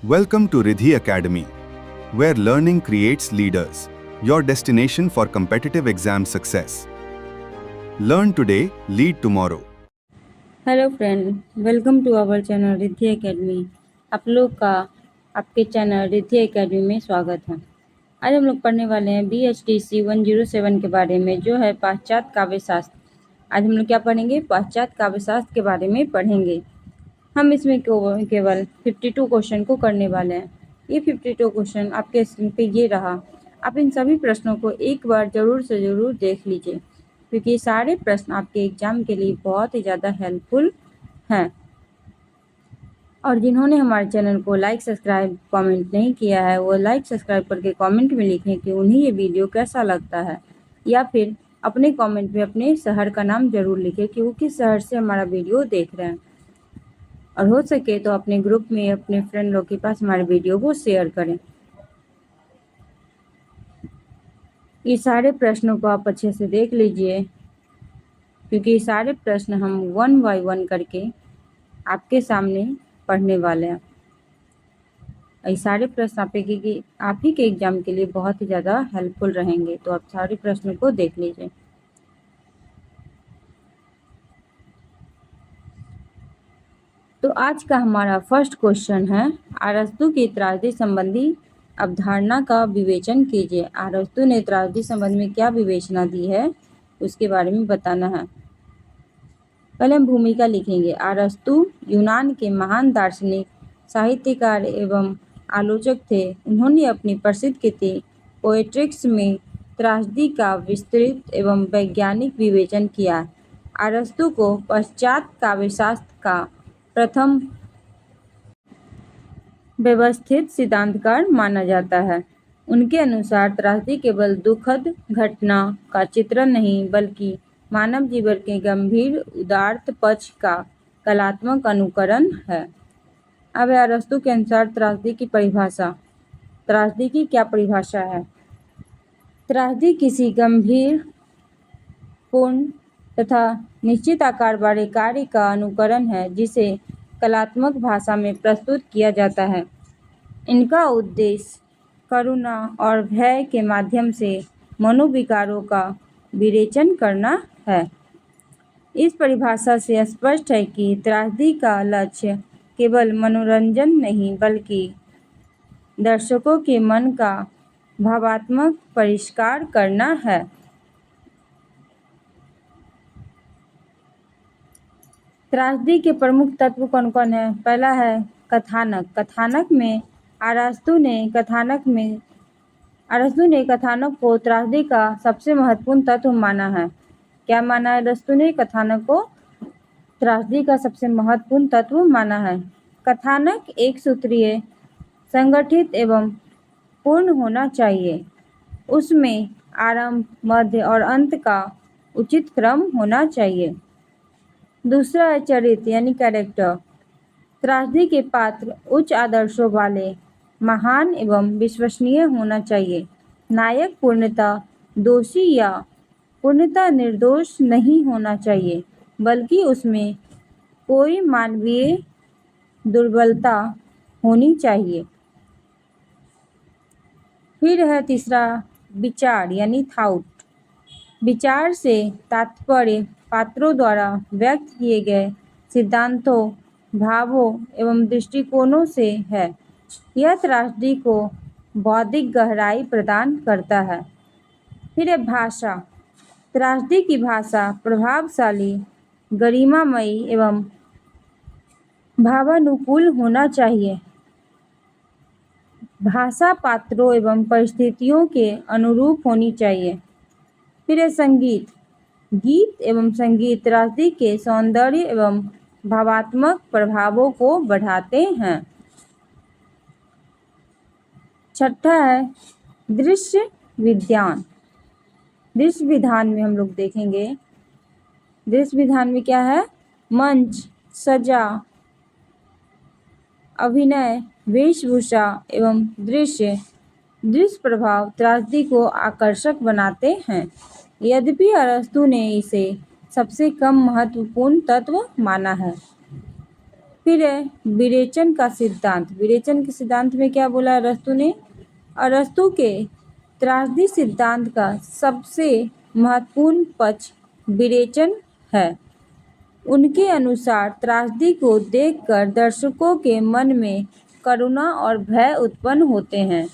Welcome to Riddhi Academy, where learning creates leaders, your destination for competitive exam success. Learn today, lead tomorrow. Hello friend, welcome to our channel Riddhi academy. आप लोग का आपके channel Riddhi academy में स्वागत है। आज हम लोग पढ़ने वाले हैं BHDC 107 के बारे में, जो है पाश्चात्य काव्यशास्त्र। आज हम लोग क्या पढ़ेंगे? पाश्चात्य काव्यशास्त्र के बारे में पढ़ेंगे। हम इसमें केवल 52 क्वेश्चन को करने वाले हैं। ये 52 क्वेश्चन आपके स्क्रीन पे ये रहा। आप इन सभी प्रश्नों को एक बार ज़रूर से ज़रूर देख लीजिए, क्योंकि सारे प्रश्न आपके एग्जाम के लिए बहुत ही ज़्यादा हेल्पफुल हैं। और जिन्होंने हमारे चैनल को लाइक सब्सक्राइब कमेंट नहीं किया है, वो लाइक सब्सक्राइब करके कमेंट में लिखें कि उन्हें ये वीडियो कैसा लगता है, या फिर अपने कमेंट में अपने शहर का नाम ज़रूर लिखें कि वो किस शहर से हमारा वीडियो देख रहे हैं। और हो सके तो अपने ग्रुप में अपने फ्रेंड लोग के पास हमारे वीडियो को शेयर करें। ये सारे प्रश्नों को आप अच्छे से देख लीजिए, क्योंकि सारे प्रश्न हम 1 बाय 1 करके आपके सामने पढ़ने वाले हैं। ये सारे प्रश्न आप ही के एग्जाम के लिए बहुत ही ज़्यादा हेल्पफुल रहेंगे, तो आप सारे प्रश्नों को देख लीजिए। तो आज का हमारा फर्स्ट क्वेश्चन है, अरस्तु की त्रासदी संबंधी अवधारणा का विवेचन कीजिए। अरस्तु ने त्रासदी संबंध में क्या विवेचना दी है, उसके बारे में बताना है। पहले हम भूमिका लिखेंगे। अरस्तु यूनान के महान दार्शनिक, साहित्यकार एवं आलोचक थे। उन्होंने अपनी प्रसिद्ध कृति पोएट्रिक्स में त्रासदी का विस्तृत एवं वैज्ञानिक विवेचन किया। अरस्तु को पाश्चात्य काव्यशास्त्र का प्रथम व्यवस्थित सिद्धांतकार माना जाता है। उनके अनुसार त्रासदी केवल दुखद घटना का चित्रण नहीं, बल्कि मानव जीवन के गंभीर उदात्त पक्ष का कलात्मक अनुकरण है। अब अरस्तु के अनुसार त्रासदी की परिभाषा। त्रासदी की क्या परिभाषा है? त्रासदी किसी गंभीर, पूर्ण तथा निश्चित आकार वाले कार्य का अनुकरण है, जिसे कलात्मक भाषा में प्रस्तुत किया जाता है। इनका उद्देश्य करुणा और भय के माध्यम से मनोविकारों का विवेचन करना है। इस परिभाषा से स्पष्ट है कि त्रासदी का लक्ष्य केवल मनोरंजन नहीं, बल्कि दर्शकों के मन का भावात्मक परिष्कार करना है। त्रासदी के प्रमुख तत्व कौन कौन है? पहला है कथानक। कथानक में अरस्तु ने कथानक को त्रासदी का सबसे महत्वपूर्ण तत्व माना है। क्या माना है अरस्तु ने? कथानक को त्रासदी का सबसे महत्वपूर्ण तत्व माना है। कथानक एक सूत्रीय, संगठित एवं पूर्ण होना चाहिए। उसमें आरंभ, मध्य और अंत का उचित क्रम होना चाहिए। दूसरा है चरित्र यानी कैरेक्टर। त्रासदी के पात्र उच्च आदर्शों वाले, महान एवं विश्वसनीय होना चाहिए। नायक पूर्णतः दोषी या पूर्णतः निर्दोष नहीं होना चाहिए, बल्कि उसमें कोई मानवीय दुर्बलता होनी चाहिए। फिर है तीसरा विचार यानी थाउट। विचार से तात्पर्य पात्रों द्वारा व्यक्त किए गए सिद्धांतों, भावों एवं दृष्टिकोणों से है। यह त्रासदी को बौद्धिक गहराई प्रदान करता है। फिर है भाषा। त्रासदी की भाषा प्रभावशाली, गरिमामयी एवं भावानुकूल होना चाहिए। भाषा पात्रों एवं परिस्थितियों के अनुरूप होनी चाहिए। फिर है संगीत। गीत एवं संगीत त्रासदी के सौंदर्य एवं भावात्मक प्रभावों को बढ़ाते हैं। छठा है दृश्य विधान। दृश्य विधान में हम लोग देखेंगे, दृश्य विधान में क्या है? मंच, सज्जा, अभिनय, वेशभूषा एवं दृश्य प्रभाव त्रासदी को आकर्षक बनाते हैं। यद्यपि अरस्तु ने इसे सबसे कम महत्वपूर्ण तत्व माना है। फिर है विरेचन का सिद्धांत। विरेचन के सिद्धांत में क्या बोला अरस्तु ने? अरस्तु के त्रासदी सिद्धांत का सबसे महत्वपूर्ण पक्ष विरेचन है। उनके अनुसार त्रासदी को देखकर दर्शकों के मन में करुणा और भय उत्पन्न होते हैं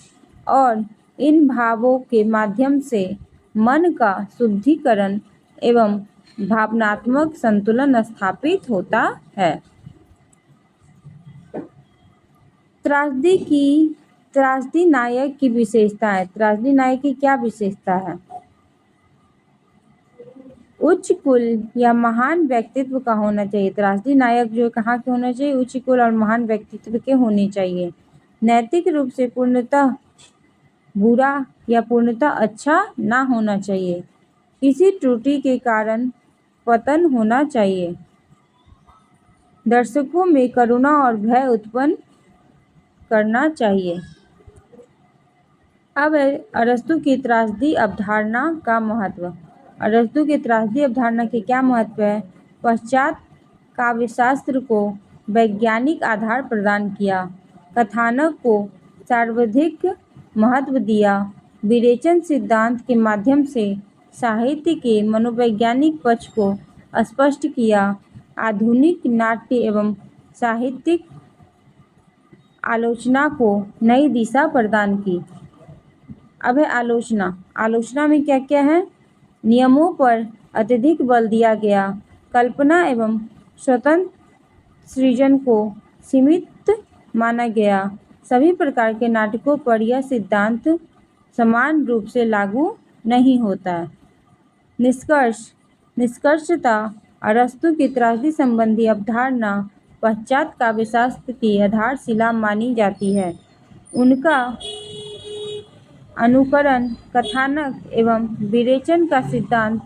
और इन भावों के माध्यम से मन का शुद्धिकरण एवं भावनात्मक संतुलन स्थापित होता है। त्रासदी नायक की विशेषता है। त्रासदी नायक की क्या विशेषता है? उच्च कुल या महान व्यक्तित्व का होना चाहिए। त्रासदी नायक जो कहाँ के होना चाहिए? उच्च कुल और महान व्यक्तित्व के होने चाहिए। नैतिक रूप से पूर्णतः बुरा या पूर्णतः अच्छा ना होना चाहिए। किसी त्रुटि के कारण पतन होना चाहिए। दर्शकों में करुणा और भय उत्पन्न करना चाहिए। अब है अरस्तु की त्रासदी अवधारणा का महत्व। अरस्तु की त्रासदी अवधारणा के क्या महत्व है? पश्चात काव्यशास्त्र को वैज्ञानिक आधार प्रदान किया, कथानक को सर्वाधिक महत्व दिया, विरेचन सिद्धांत के माध्यम से साहित्य के मनोवैज्ञानिक पक्ष को स्पष्ट किया, आधुनिक नाट्य एवं साहित्यिक आलोचना को नई दिशा प्रदान की। अब है आलोचना। आलोचना में क्या क्या है? नियमों पर अत्यधिक बल दिया गया, कल्पना एवं स्वतंत्र सृजन को सीमित माना गया। सभी प्रकार के नाटकों पर यह सिद्धांत समान रूप से लागू नहीं होता है। निष्कर्षतः अरस्तु की त्रासदी संबंधी अवधारणा पश्चात काव्यशास्त्र की आधारशिला मानी जाती है। उनका अनुकरण, कथानक एवं विरेचन का सिद्धांत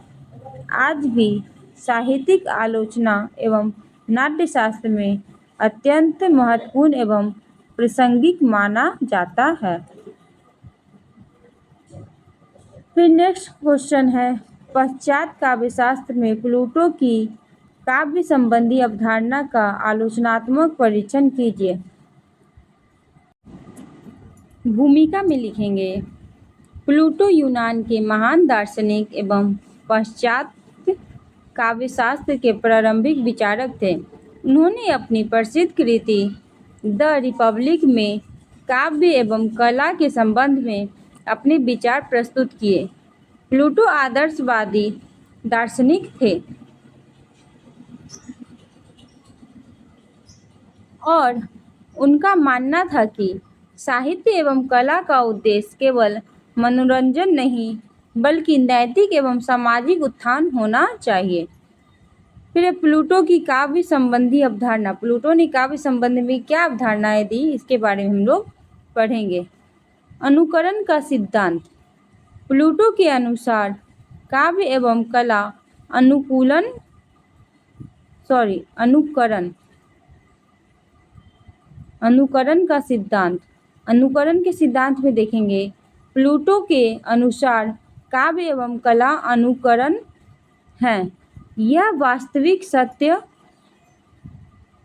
आज भी साहित्यिक आलोचना एवं नाट्यशास्त्र में अत्यंत महत्वपूर्ण एवं प्रासंगिक माना जाता है। फिर नेक्स्ट क्वेश्चन है, पश्चात काव्यशास्त्र में प्लूटो की काव्य संबंधी अवधारणा का आलोचनात्मक परीक्षण कीजिए। भूमिका में लिखेंगे, प्लूटो यूनान के महान दार्शनिक एवं पश्चात काव्यशास्त्र के प्रारंभिक विचारक थे। उन्होंने अपनी प्रसिद्ध कृति द रिपब्लिक में काव्य एवं कला के संबंध में अपने विचार प्रस्तुत किए। प्लूटो आदर्शवादी दार्शनिक थे और उनका मानना था कि साहित्य एवं कला का उद्देश्य केवल मनोरंजन नहीं बल्कि नैतिक एवं सामाजिक उत्थान होना चाहिए। फिर प्लूटो की काव्य संबंधी अवधारणा। प्लूटो ने काव्य संबंध में क्या अवधारणाएं दी, इसके बारे में हम लोग पढ़ेंगे। अनुकरण का सिद्धांत। प्लूटो के अनुसार काव्य एवं कला अनुकरण का सिद्धांत। अनुकरण के सिद्धांत में देखेंगे, प्लूटो के अनुसार काव्य एवं कला अनुकरण हैं। यह वास्तविक सत्य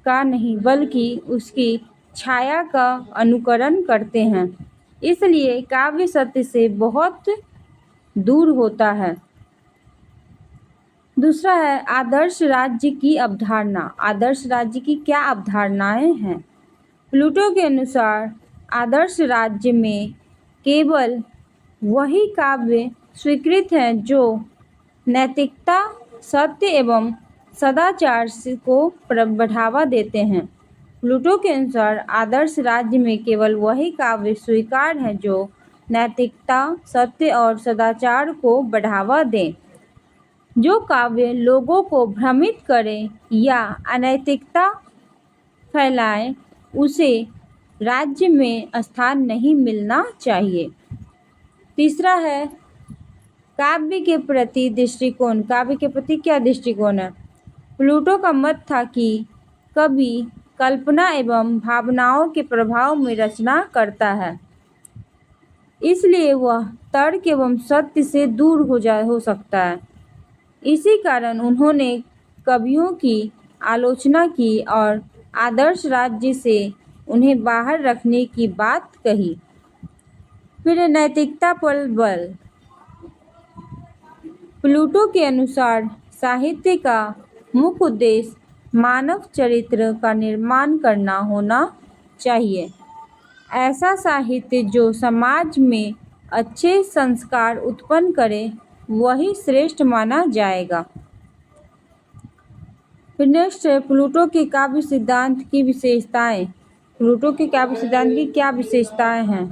का नहीं बल्कि उसकी छाया का अनुकरण करते हैं, इसलिए काव्य सत्य से बहुत दूर होता है। दूसरा है आदर्श राज्य की अवधारणा। आदर्श राज्य की क्या अवधारणाएं हैं? प्लूटो के अनुसार आदर्श राज्य में केवल वही काव्य स्वीकृत हैं जो नैतिकता, सत्य एवं सदाचार को बढ़ावा देते हैं। प्लूटो के अनुसार आदर्श राज्य में केवल वही काव्य स्वीकार हैं जो नैतिकता, सत्य और सदाचार को बढ़ावा दें। जो काव्य लोगों को भ्रमित करे या अनैतिकता फैलाए उसे राज्य में स्थान नहीं मिलना चाहिए। तीसरा है काव्य के प्रति दृष्टिकोण। काव्य के प्रति क्या दृष्टिकोण है? प्लूटो का मत था कि कवि कल्पना एवं भावनाओं के प्रभाव में रचना करता है, इसलिए वह तर्क एवं सत्य से दूर हो सकता है। इसी कारण उन्होंने कवियों की आलोचना की और आदर्श राज्य से उन्हें बाहर रखने की बात कही। फिर नैतिकता पर बल। प्लूटो के अनुसार साहित्य का मुख्य उद्देश्य मानव चरित्र का निर्माण करना होना चाहिए। ऐसा साहित्य जो समाज में अच्छे संस्कार उत्पन्न करे वही श्रेष्ठ माना जाएगा। फिर नेक्स्ट है प्लूटो के काव्य सिद्धांत की विशेषताएं। प्लूटो के काव्य सिद्धांत की क्या विशेषताएं हैं?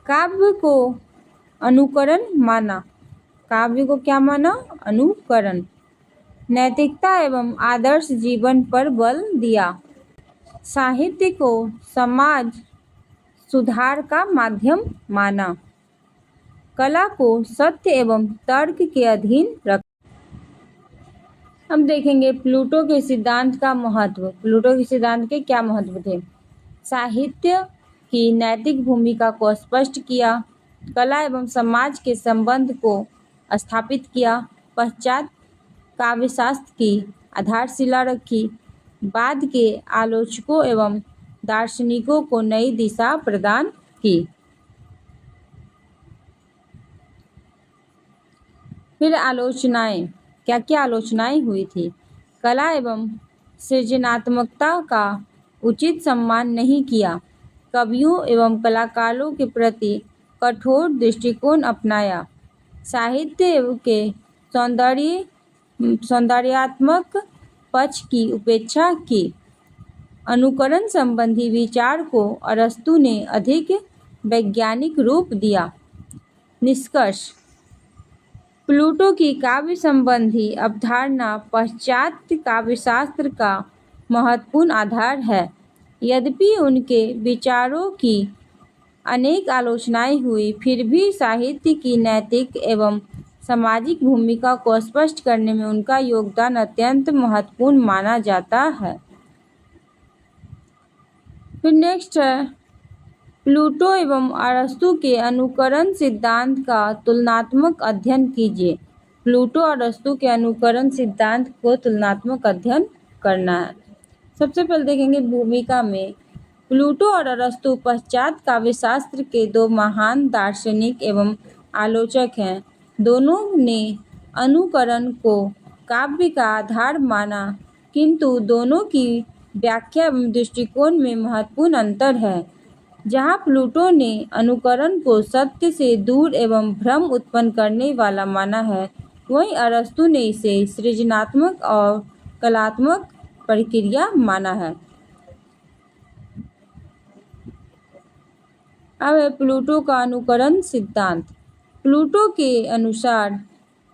काव्य को अनुकरण माना। काव्य को क्या माना? अनुकरण। नैतिकता एवं आदर्श जीवन पर बल दिया। साहित्य को समाज सुधार का माध्यम माना। कला को सत्य एवं तर्क के अधीन रखा। हम देखेंगे प्लूटो के सिद्धांत का महत्व। प्लूटो के सिद्धांत के क्या महत्व थे? साहित्य की नैतिक भूमिका को स्पष्ट किया, कला एवं समाज के संबंध को स्थापित किया, पश्चात काव्यशास्त्र की आधारशिला रखी, बाद के आलोचकों एवं दार्शनिकों को नई दिशा प्रदान की। फिर आलोचनाएं। क्या क्या आलोचनाएं हुई थी? कला एवं सृजनात्मकता का उचित सम्मान नहीं किया, कवियों एवं कलाकारों के प्रति कठोर दृष्टिकोण अपनाया, साहित्य के सौंदर्यात्मक पक्ष की उपेक्षा की, अनुकरण संबंधी विचार को अरस्तु ने अधिक वैज्ञानिक रूप दिया। निष्कर्ष। प्लूटो की काव्य संबंधी अवधारणा पाश्चात्य काव्यशास्त्र का महत्वपूर्ण आधार है। यद्यपि उनके विचारों की अनेक आलोचनाएं हुई, फिर भी साहित्य की नैतिक एवं सामाजिक भूमिका को स्पष्ट करने में उनका योगदान अत्यंत महत्वपूर्ण माना जाता है। फिर नेक्स्ट है प्लूटो एवं अरस्तु के अनुकरण सिद्धांत का तुलनात्मक अध्ययन कीजिए। प्लूटो और अरस्तु के अनुकरण सिद्धांत को तुलनात्मक अध्ययन करना है। सबसे पहले देखेंगे भूमिका में। प्लूटो और अरस्तु पश्चात काव्यशास्त्र के दो महान दार्शनिक एवं आलोचक हैं। दोनों ने अनुकरण को काव्य का आधार माना, किंतु दोनों की व्याख्या एवं दृष्टिकोण में महत्वपूर्ण अंतर है। जहाँ प्लूटो ने अनुकरण को सत्य से दूर एवं भ्रम उत्पन्न करने वाला माना है, वहीं अरस्तु ने इसे सृजनात्मक और कलात्मक प्रक्रिया माना है। अब है प्लूटो का अनुकरण सिद्धांत। प्लूटो के अनुसार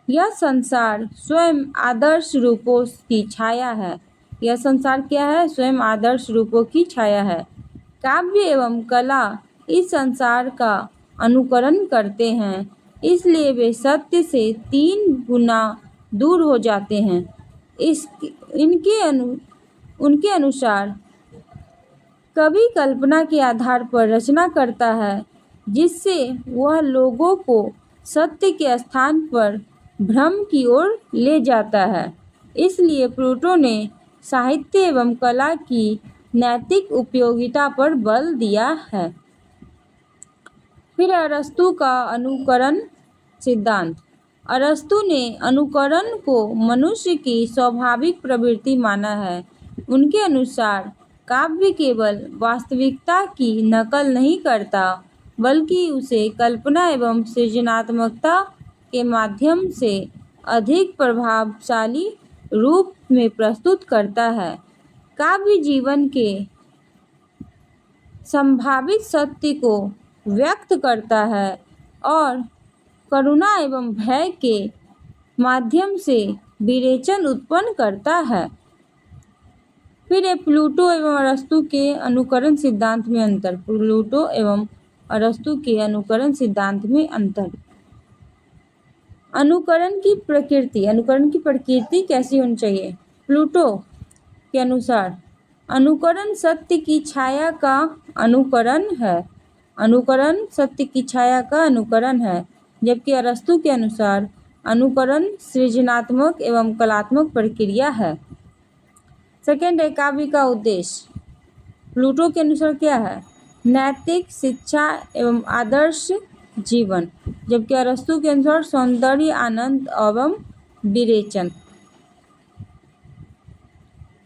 यह संसार स्वयं आदर्श रूपों की छाया है। यह संसार क्या है? स्वयं आदर्श रूपों की छाया है। काव्य एवं कला इस संसार का अनुकरण करते हैं, इसलिए वे सत्य से 3 गुना दूर हो जाते हैं। उनके अनुसार कवि कल्पना के आधार पर रचना करता है, जिससे वह लोगों को सत्य के स्थान पर भ्रम की ओर ले जाता है। इसलिए प्लूटो ने साहित्य एवं कला की नैतिक उपयोगिता पर बल दिया है। फिर अरस्तु का अनुकरण सिद्धांत। अरस्तु ने अनुकरण को मनुष्य की स्वाभाविक प्रवृत्ति माना है। उनके अनुसार काव्य केवल वास्तविकता की नकल नहीं करता, बल्कि उसे कल्पना एवं सृजनात्मकता के माध्यम से अधिक प्रभावशाली रूप में प्रस्तुत करता है। काव्य जीवन के संभावित सत्य को व्यक्त करता है और करुणा एवं भय के माध्यम से विवेचन उत्पन्न करता है। फिर प्लूटो एवं अरस्तु के अनुकरण सिद्धांत में अंतर। प्लूटो एवं अरस्तु के अनुकरण सिद्धांत में अंतर। अनुकरण की प्रकृति कैसी होनी चाहिए? प्लूटो के अनुसार अनुकरण सत्य की छाया का अनुकरण है। अनुकरण सत्य की छाया का अनुकरण है, जबकि अरस्तु के अनुसार अनुकरण सृजनात्मक एवं कलात्मक प्रक्रिया है। सेकेंड है काव्य का उद्देश्य। प्लूटो के अनुसार क्या है? नैतिक शिक्षा एवं आदर्श जीवन, जबकि अरस्तु के अनुसार सौंदर्य, आनंद एवं विरेचन।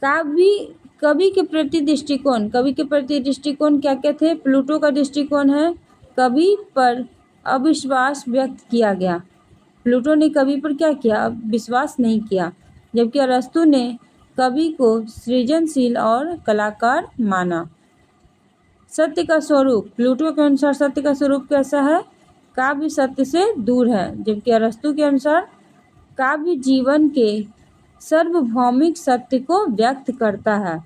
कवि के प्रति दृष्टिकोण, कवि के प्रति दृष्टिकोण क्या क्या थे? प्लूटो का दृष्टिकोण है कवि पर अविश्वास व्यक्त किया गया। प्लूटो ने कवि पर क्या किया? विश्वास नहीं किया। जबकि अरस्तु ने कवि को सृजनशील और कलाकार माना। सत्य का स्वरूप, प्लूटो के अनुसार सत्य का स्वरूप कैसा है? काव्य सत्य से दूर है। जबकि अरस्तु के अनुसार काव्य जीवन के सार्वभौमिक सत्य को व्यक्त करता है।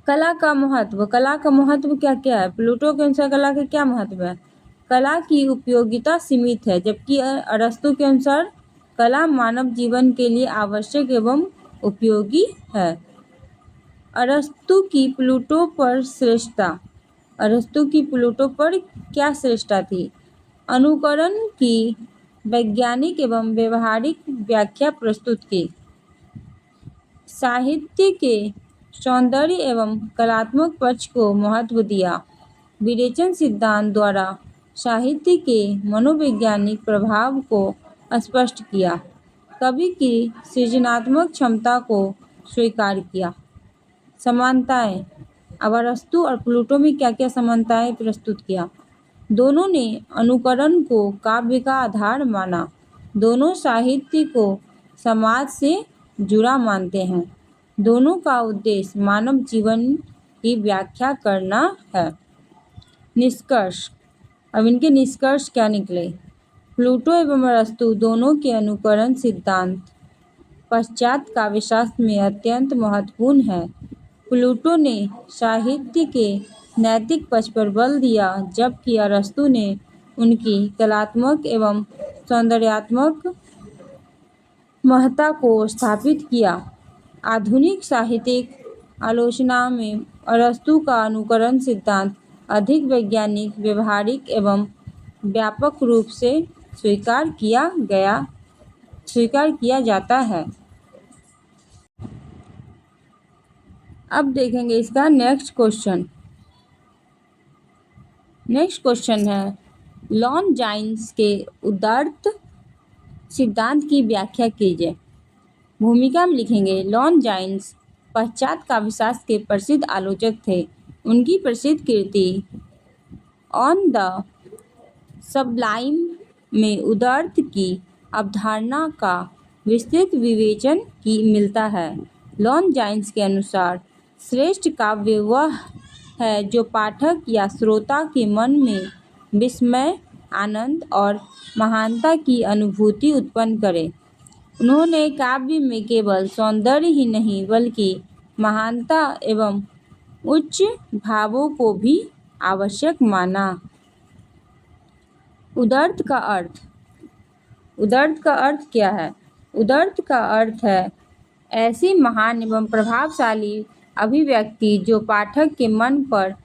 कला का महत्व, कला का महत्व क्या क्या है? प्लूटो के अनुसार कला का क्या महत्व है? कला की उपयोगिता सीमित है। जबकि अरस्तु के अनुसार कला मानव जीवन के लिए आवश्यक एवं उपयोगी है। अरस्तु की प्लूटो पर श्रेष्ठता, अरस्तु की प्लूटो पर क्या श्रेष्ठता थी? अनुकरण की वैज्ञानिक एवं व्यवहारिक व्याख्या प्रस्तुत की। साहित्य के सौंदर्य एवं कलात्मक पक्ष को महत्व दिया। विरेचन सिद्धांत द्वारा साहित्य के मनोवैज्ञानिक प्रभाव को स्पष्ट किया। कवि की सृजनात्मक क्षमता को स्वीकार किया। समानताएं, अब अरस्तु और प्लूटो में क्या क्या समानताएं प्रस्तुत किया? दोनों ने अनुकरण को काव्य का आधार माना। दोनों साहित्य को समाज से जुड़ा मानते हैं। दोनों का उद्देश्य मानव जीवन की व्याख्या करना है। निष्कर्ष, अब इनके निष्कर्ष क्या निकले? प्लूटो एवं अरस्तु दोनों के अनुकरण सिद्धांत पश्चात काव्यशास्त्र में अत्यंत महत्वपूर्ण है। प्लूटो ने साहित्य के नैतिक पक्ष पर बल दिया, जबकि अरस्तु ने उनकी कलात्मक एवं सौंदर्यात्मक महत्ता को स्थापित किया। आधुनिक साहित्यिक आलोचना में अरस्तु का अनुकरण सिद्धांत अधिक वैज्ञानिक, व्यवहारिक एवं व्यापक रूप से स्वीकार किया जाता है। अब देखेंगे इसका नेक्स्ट क्वेश्चन। नेक्स्ट क्वेश्चन है लॉन्जाइन्स के उदात्त सिद्धांत की व्याख्या कीजिए। भूमिका में लिखेंगे लॉन्जाइन्स पश्चात काव्यशास्त्र के प्रसिद्ध आलोचक थे। उनकी प्रसिद्ध कृति ऑन द सबलाइम में उदात्त की अवधारणा का विस्तृत विवेचन की मिलता है। लॉन्जाइन्स के अनुसार श्रेष्ठ काव्य वह है जो पाठक या श्रोता के मन में विस्मय, आनंद और महानता की अनुभूति उत्पन्न करे। उन्होंने काव्य में केवल सौंदर्य ही नहीं बल्कि महानता एवं उच्च भावों को भी आवश्यक माना। उदात्त का अर्थ, उदात्त का अर्थ क्या है? उदात्त का अर्थ है ऐसी महान एवं प्रभावशाली अभिव्यक्ति जो पाठक के मन पर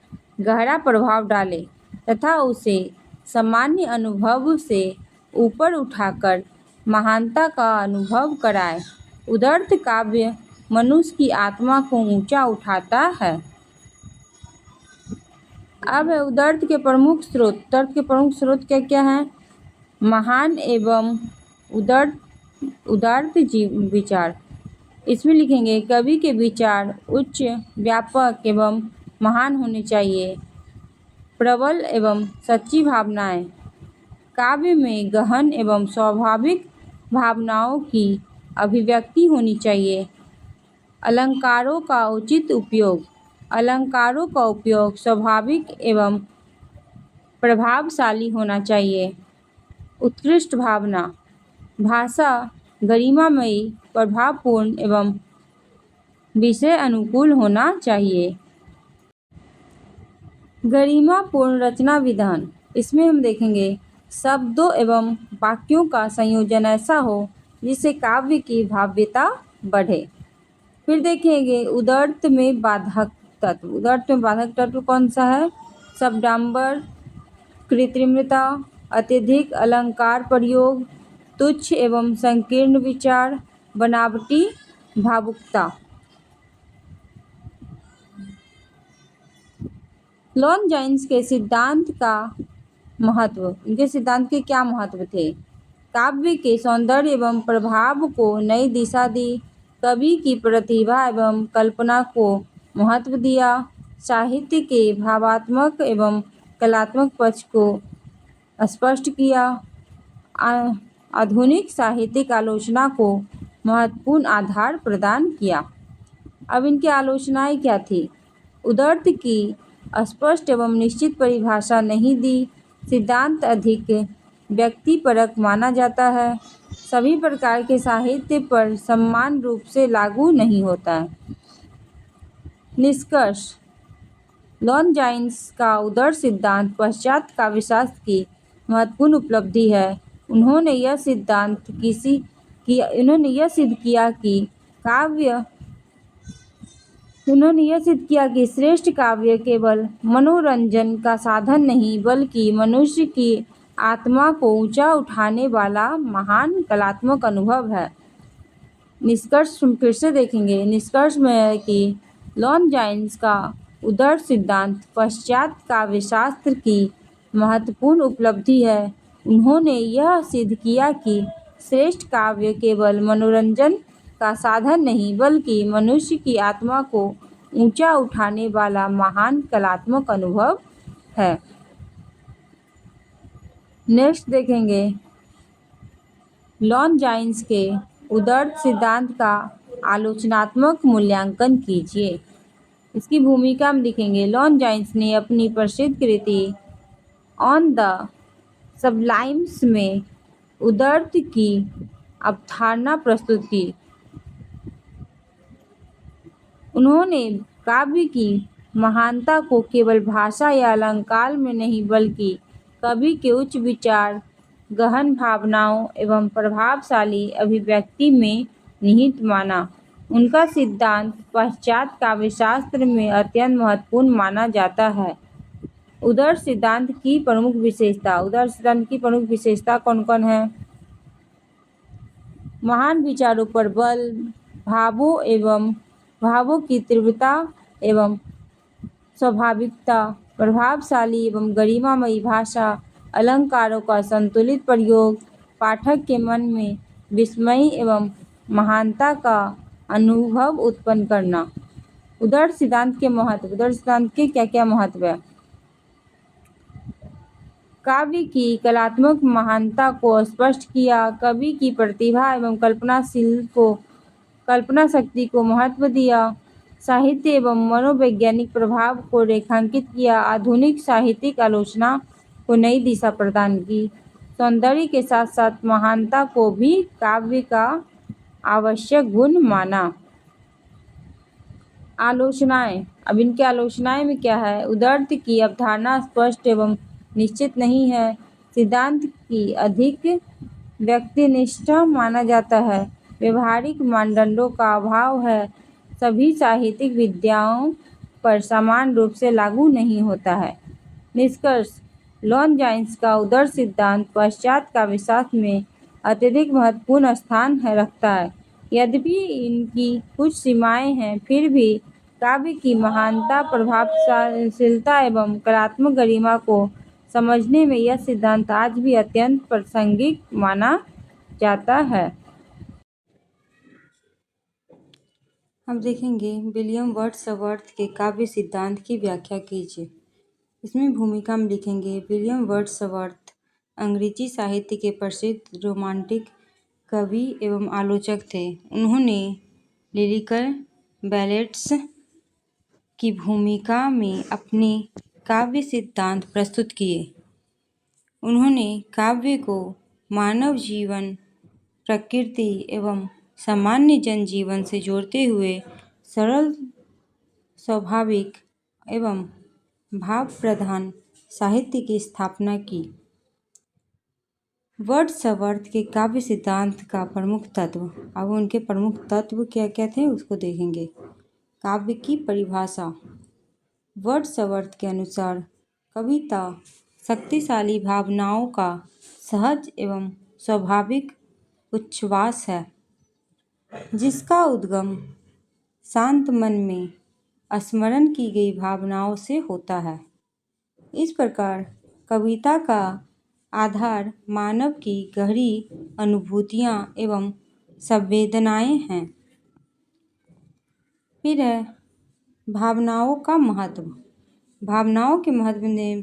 गहरा प्रभाव डाले तथा उसे सामान्य अनुभव से ऊपर उठाकर महानता का अनुभव कराए। उदात्त काव्य मनुष्य की आत्मा को ऊंचा उठाता है। अब है उदात्त के प्रमुख स्रोत। उदात्त के प्रमुख स्रोत क्या क्या हैं? महान एवं उदात्त विचार। इसमें लिखेंगे कवि के विचार उच्च, व्यापक एवं महान होने चाहिए। प्रबल एवं सच्ची भावनाएं, काव्य में गहन एवं स्वाभाविक भावनाओं की अभिव्यक्ति होनी चाहिए। अलंकारों का उचित उपयोग, अलंकारों का उपयोग स्वाभाविक एवं प्रभावशाली होना चाहिए। उत्कृष्ट भावना, भाषा गरिमामयी, प्रभावपूर्ण एवं विषय अनुकूल होना चाहिए। गरिमापूर्ण रचना विधान, इसमें हम देखेंगे शब्दों एवं वाक्यों का संयोजन ऐसा हो जिससे काव्य की भाव्यता बढ़े। फिर देखेंगे उदात्त में बाधक तत्व। उदात्त में बाधक तत्व कौन सा है? शब्दांबर, कृत्रिमता, अत्यधिक अलंकार प्रयोग, तुच्छ एवं संकीर्ण विचार, बनावटी भावुकता। लॉन्जाइन्स के सिद्धांत का महत्व। इनके सिद्धांत के क्या महत्व थे? काव्य के सौंदर्य एवं प्रभाव को नई दिशा दी, कवि की प्रतिभा एवं कल्पना को महत्व दिया, साहित्य के भावात्मक एवं कलात्मक पक्ष को स्पष्ट किया, आधुनिक साहित्यिक आलोचना को महत्वपूर्ण आधार प्रदान किया। अब इनकी आलोचनाएं क्या थी? उदर्त की स्पष्ट एवं निश्चित परिभाषा नहीं दी, सिद्धांत अधिक व्यक्तिपरक माना जाता है, सभी प्रकार के साहित्य पर समान रूप से लागू नहीं होता है। निष्कर्ष: लॉन्जाइन्स का उदर सिद्धांत पाश्चात्य काव्यशास्त्र की महत्वपूर्ण उपलब्धि है। उन्होंने यह सिद्ध किया कि श्रेष्ठ काव्य केवल मनोरंजन का साधन नहीं बल्कि मनुष्य की आत्मा को ऊंचा उठाने वाला महान कलात्मक अनुभव है। निष्कर्ष फिर से देखेंगे। निष्कर्ष में है कि लॉन्जाइन्स का उदर सिद्धांत पाश्चात्य काव्यशास्त्र की महत्वपूर्ण उपलब्धि है। उन्होंने यह सिद्ध किया कि श्रेष्ठ काव्य केवल मनोरंजन का साधन नहीं बल्कि मनुष्य की आत्मा को ऊंचा उठाने वाला महान कलात्मक अनुभव है। नेक्स्ट देखेंगे, लॉन्जाइन्स के उदर सिद्धांत का आलोचनात्मक मूल्यांकन कीजिए। इसकी भूमिका हम लिखेंगे। लॉन्जाइन्स ने अपनी प्रसिद्ध कृति ऑन द सबलाइम्स में उदर्त की अवधारणा प्रस्तुत की। उन्होंने काव्य की महानता को केवल भाषा या अलंकार में नहीं बल्कि कवि के उच्च विचार, गहन भावनाओं एवं प्रभावशाली अभिव्यक्ति में निहित माना। उनका सिद्धांत पाश्चात्य काव्यशास्त्र में अत्यंत महत्वपूर्ण माना जाता है। उदर सिद्धांत की प्रमुख विशेषता कौन कौन है? महान विचारों पर बल, भावों की तीव्रता एवं स्वाभाविकता, प्रभावशाली एवं गरिमामयी भाषा, अलंकारों का संतुलित प्रयोग, पाठक के मन में विस्मय एवं महानता का अनुभव उत्पन्न करना। उदर सिद्धांत के क्या क्या महत्व है? काव्य की कलात्मक महानता को स्पष्ट किया, कवि की प्रतिभा एवं कल्पना शक्ति को महत्व दिया, साहित्य एवं मनोवैज्ञानिक प्रभाव को रेखांकित किया, आधुनिक साहित्यिक आलोचना को नई दिशा प्रदान की, सौंदर्य के साथ साथ महानता को भी काव्य का आवश्यक गुण माना। आलोचनाएं। अब इनकी आलोचनाएं में क्या है? उदर्त की अवधारणा स्पष्ट एवं निश्चित नहीं है, सिद्धांत की अधिक व्यक्तिनिष्ठ माना जाता है, व्यवहारिक मानदंडों का अभाव है, सभी साहित्यिक विधाओं पर समान रूप से लागू नहीं होता है। निष्कर्ष: लॉन्जाइन्स का उदर सिद्धांत पाश्चात्य काव्यशास्त्र में अत्यधिक महत्वपूर्ण स्थान रखता है। यद्यपि इनकी कुछ सीमाएं हैं, फिर भी काव्य की महानता, प्रभावशीलता एवं कलात्मक गरिमा को समझने में यह सिद्धांत आज भी अत्यंत प्रासंगिक माना जाता है। हम देखेंगे विलियम वर्ड्सवर्थ के काव्य सिद्धांत की व्याख्या कीजिए। इसमें भूमिका हम लिखेंगे। विलियम वर्ड्सवर्थ अंग्रेजी साहित्य के प्रसिद्ध रोमांटिक कवि एवं आलोचक थे। उन्होंने लिरिकल बैलेट्स की भूमिका में अपने काव्य सिद्धांत प्रस्तुत किए। उन्होंने काव्य को मानव जीवन, प्रकृति एवं सामान्य जनजीवन से जोड़ते हुए सरल, स्वाभाविक एवं भाव प्रधान साहित्य की स्थापना की। वर्ड्सवर्थ के काव्य सिद्धांत का प्रमुख तत्व। अब उनके प्रमुख तत्व क्या क्या थे उसको देखेंगे। काव्य की परिभाषा। वर्ड्सवर्थ के अनुसार कविता शक्तिशाली भावनाओं का सहज एवं स्वाभाविक उच्छ्वास है, जिसका उद्गम शांत मन में स्मरण की गई भावनाओं से होता है। इस प्रकार कविता का आधार मानव की गहरी अनुभूतियाँ एवं संवेदनाएं हैं। फिर है भावनाओं का महत्व। भावनाओं के महत्व ने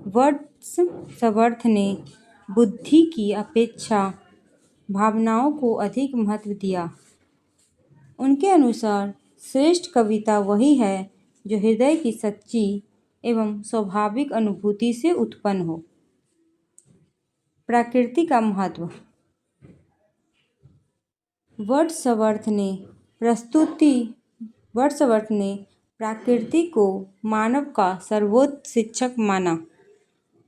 वर्ड्सवर्थ ने बुद्धि की अपेक्षा भावनाओं को अधिक महत्व दिया। उनके अनुसार श्रेष्ठ कविता वही है जो हृदय की सच्ची एवं स्वाभाविक अनुभूति से उत्पन्न हो। प्रकृति का महत्व। वर्ड्सवर्थ ने प्रकृति को मानव का सर्वोच्च शिक्षक माना।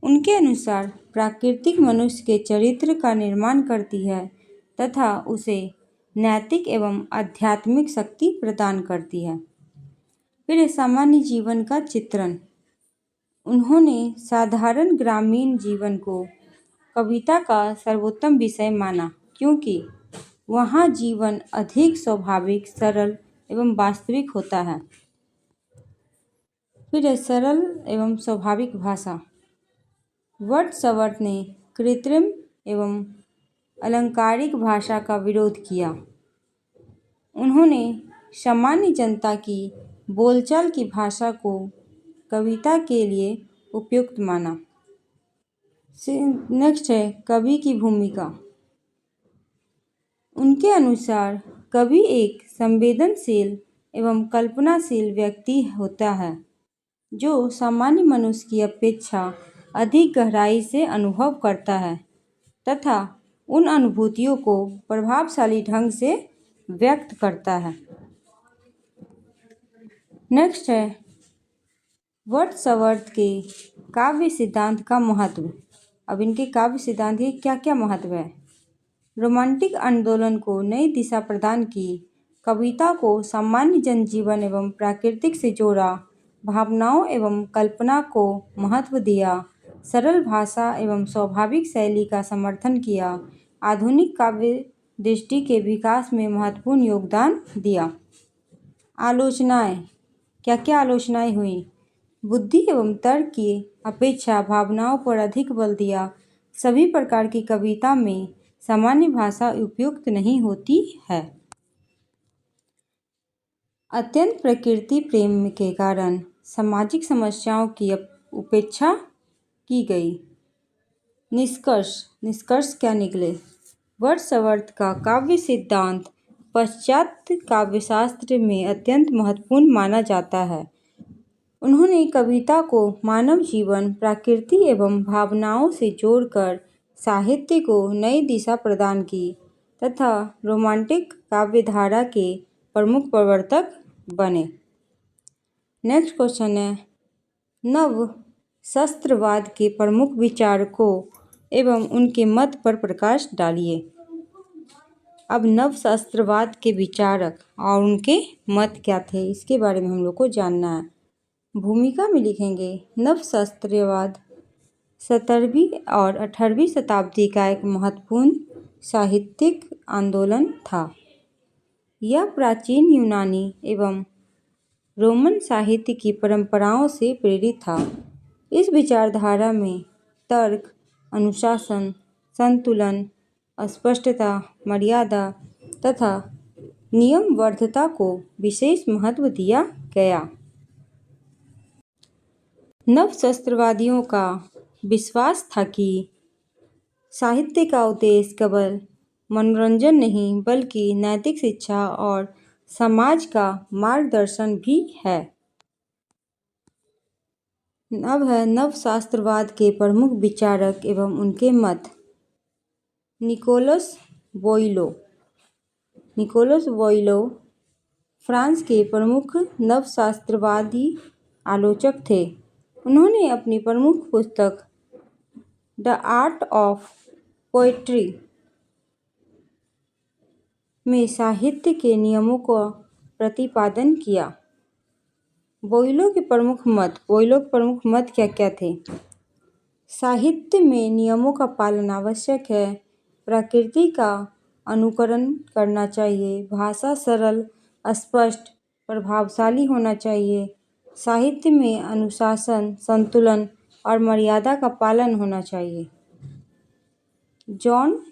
उनके अनुसार प्रकृति मनुष्य के चरित्र का निर्माण करती है तथा उसे नैतिक एवं आध्यात्मिक शक्ति प्रदान करती है। फिर सामान्य जीवन का चित्रण। उन्होंने साधारण ग्रामीण जीवन को कविता का सर्वोत्तम विषय माना, क्योंकि वहाँ जीवन अधिक स्वाभाविक, सरल एवं वास्तविक होता है। फिर सरल एवं स्वाभाविक भाषा। वर्ड्सवर्थ ने कृत्रिम एवं अलंकारिक भाषा का विरोध किया। उन्होंने सामान्य जनता की बोलचाल की भाषा को कविता के लिए उपयुक्त माना। नेक्स्ट है कवि की भूमिका। उनके अनुसार कवि एक संवेदनशील एवं कल्पनाशील व्यक्ति होता है जो सामान्य मनुष्य की अपेक्षा अधिक गहराई से अनुभव करता है तथा उन अनुभूतियों को प्रभावशाली ढंग से व्यक्त करता है। नेक्स्ट है वर्ड्सवर्थ के काव्य सिद्धांत का महत्व। अब इनके काव्य सिद्धांत के क्या क्या महत्व है। रोमांटिक आंदोलन को नई दिशा प्रदान की, कविता को सामान्य जनजीवन एवं प्राकृतिक से जोड़ा, भावनाओं एवं कल्पना को महत्व दिया, सरल भाषा एवं स्वाभाविक शैली का समर्थन किया, आधुनिक काव्य दृष्टि के विकास में महत्वपूर्ण योगदान दिया। आलोचनाएं। क्या क्या आलोचनाएं हुई। बुद्धि एवं तर्क की अपेक्षा भावनाओं पर अधिक बल दिया। सभी प्रकार की कविता में सामान्य भाषा उपयुक्त नहीं होती है। अत्यंत प्रकृति प्रेम के कारण सामाजिक समस्याओं की उपेक्षा की गई। निष्कर्ष क्या निकले। वर्ड्सवर्थ का काव्य सिद्धांत पाश्चात्य काव्यशास्त्र में अत्यंत महत्वपूर्ण माना जाता है। उन्होंने कविता को मानव जीवन, प्रकृति एवं भावनाओं से जोड़कर साहित्य को नई दिशा प्रदान की तथा रोमांटिक काव्यधारा के प्रमुख प्रवर्तक बने। नेक्स्ट क्वेश्चन है नव शास्त्रवाद के प्रमुख विचारकों एवं उनके मत पर प्रकाश डालिए। अब नव शास्त्रवाद के विचारक और उनके मत क्या थे, इसके बारे में हम लोग को जानना है। भूमिका में लिखेंगे नव शास्त्रवाद 17वीं और 18वीं शताब्दी का एक महत्वपूर्ण साहित्यिक आंदोलन था। यह प्राचीन यूनानी एवं रोमन साहित्य की परंपराओं से प्रेरित था। इस विचारधारा में तर्क, अनुशासन, संतुलन, स्पष्टता, मर्यादा तथा नियमबद्धता को विशेष महत्व दिया गया। नवशास्त्रवादियों का विश्वास था कि साहित्य का उद्देश्य केवल मनोरंजन नहीं बल्कि नैतिक शिक्षा और समाज का मार्गदर्शन भी है। अब है नवशास्त्रवाद के प्रमुख विचारक एवं उनके मत। निकोलस बोइलो फ्रांस के प्रमुख नवशास्त्रवादी आलोचक थे। उन्होंने अपनी प्रमुख पुस्तक द आर्ट ऑफ पोएट्री में साहित्य के नियमों का प्रतिपादन किया। बोइलो के प्रमुख मत क्या क्या थे। साहित्य में नियमों का पालन आवश्यक है। प्रकृति का अनुकरण करना चाहिए। भाषा सरल, स्पष्ट, प्रभावशाली होना चाहिए। साहित्य में अनुशासन, संतुलन और मर्यादा का पालन होना चाहिए। जॉन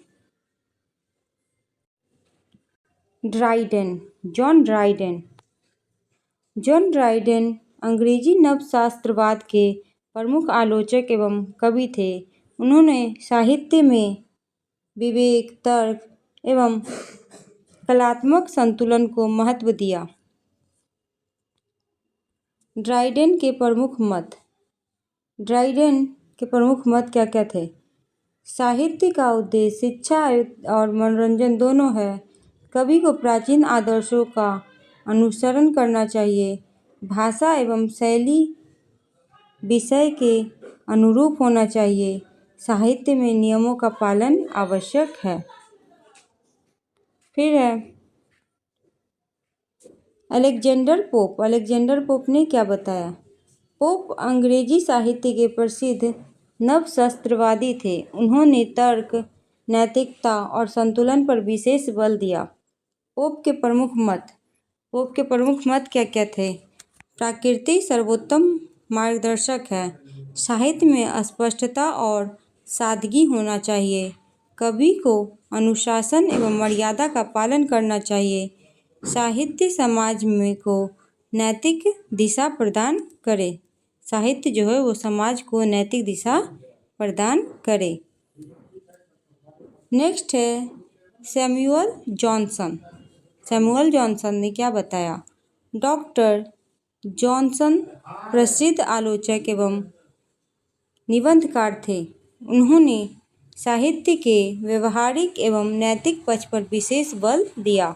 ड्राइडेन अंग्रेजी नवशास्त्रवाद के प्रमुख आलोचक एवं कवि थे। उन्होंने साहित्य में विवेक, तर्क एवं कलात्मक संतुलन को महत्व दिया। ड्राइडेन के प्रमुख मत क्या क्या थे? साहित्य का उद्देश्य शिक्षा और मनोरंजन दोनों है। कवि को प्राचीन आदर्शों का अनुसरण करना चाहिए। भाषा एवं शैली विषय के अनुरूप होना चाहिए। साहित्य में नियमों का पालन आवश्यक है। फिर है अलेक्जेंडर पोप ने क्या बताया? पोप अंग्रेजी साहित्य के प्रसिद्ध नवशास्त्रवादी थे। उन्होंने तर्क, नैतिकता और संतुलन पर विशेष बल दिया। पोप के प्रमुख मत क्या क्या थे? प्रकृति सर्वोत्तम मार्गदर्शक है। साहित्य में स्पष्टता और सादगी होना चाहिए। कवि को अनुशासन एवं मर्यादा का पालन करना चाहिए। साहित्य समाज में को नैतिक दिशा प्रदान करे। साहित्य जो है वो समाज को नैतिक दिशा प्रदान करे। नेक्स्ट है सैमुअल जॉनसन ने क्या बताया? डॉक्टर जॉनसन प्रसिद्ध आलोचक एवं निबंधकार थे। उन्होंने साहित्य के व्यवहारिक एवं नैतिक पक्ष पर विशेष बल दिया।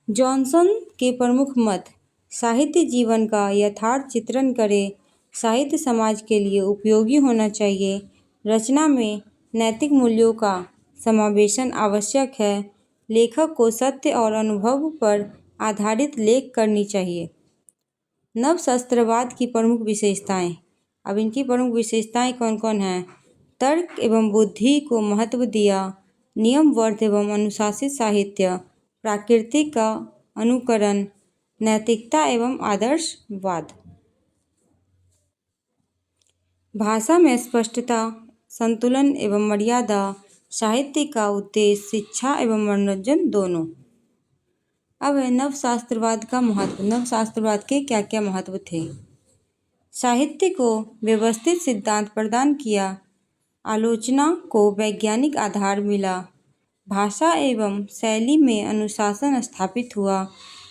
जॉनसन के प्रमुख मत: साहित्य जीवन का यथार्थ चित्रण करे। साहित्य समाज के लिए उपयोगी होना चाहिए। रचना में नैतिक मूल्यों का समावेशन आवश्यक है। लेखक को सत्य और अनुभव पर आधारित लेख करनी चाहिए। नवशास्त्रवाद की प्रमुख विशेषताएं। अब इनकी प्रमुख विशेषताएं कौन कौन हैं? तर्क एवं बुद्धि को महत्व दिया। नियमबद्ध एवं अनुशासित साहित्य। प्रकृति का अनुकरण। नैतिकता एवं आदर्शवाद। भाषा में स्पष्टता, संतुलन एवं मर्यादा। साहित्य का उद्देश्य शिक्षा एवं मनोरंजन दोनों। अब है नवशास्त्रवाद का महत्व। नवशास्त्रवाद के क्या क्या महत्व थे? साहित्य को व्यवस्थित सिद्धांत प्रदान किया। आलोचना को वैज्ञानिक आधार मिला। भाषा एवं शैली में अनुशासन स्थापित हुआ।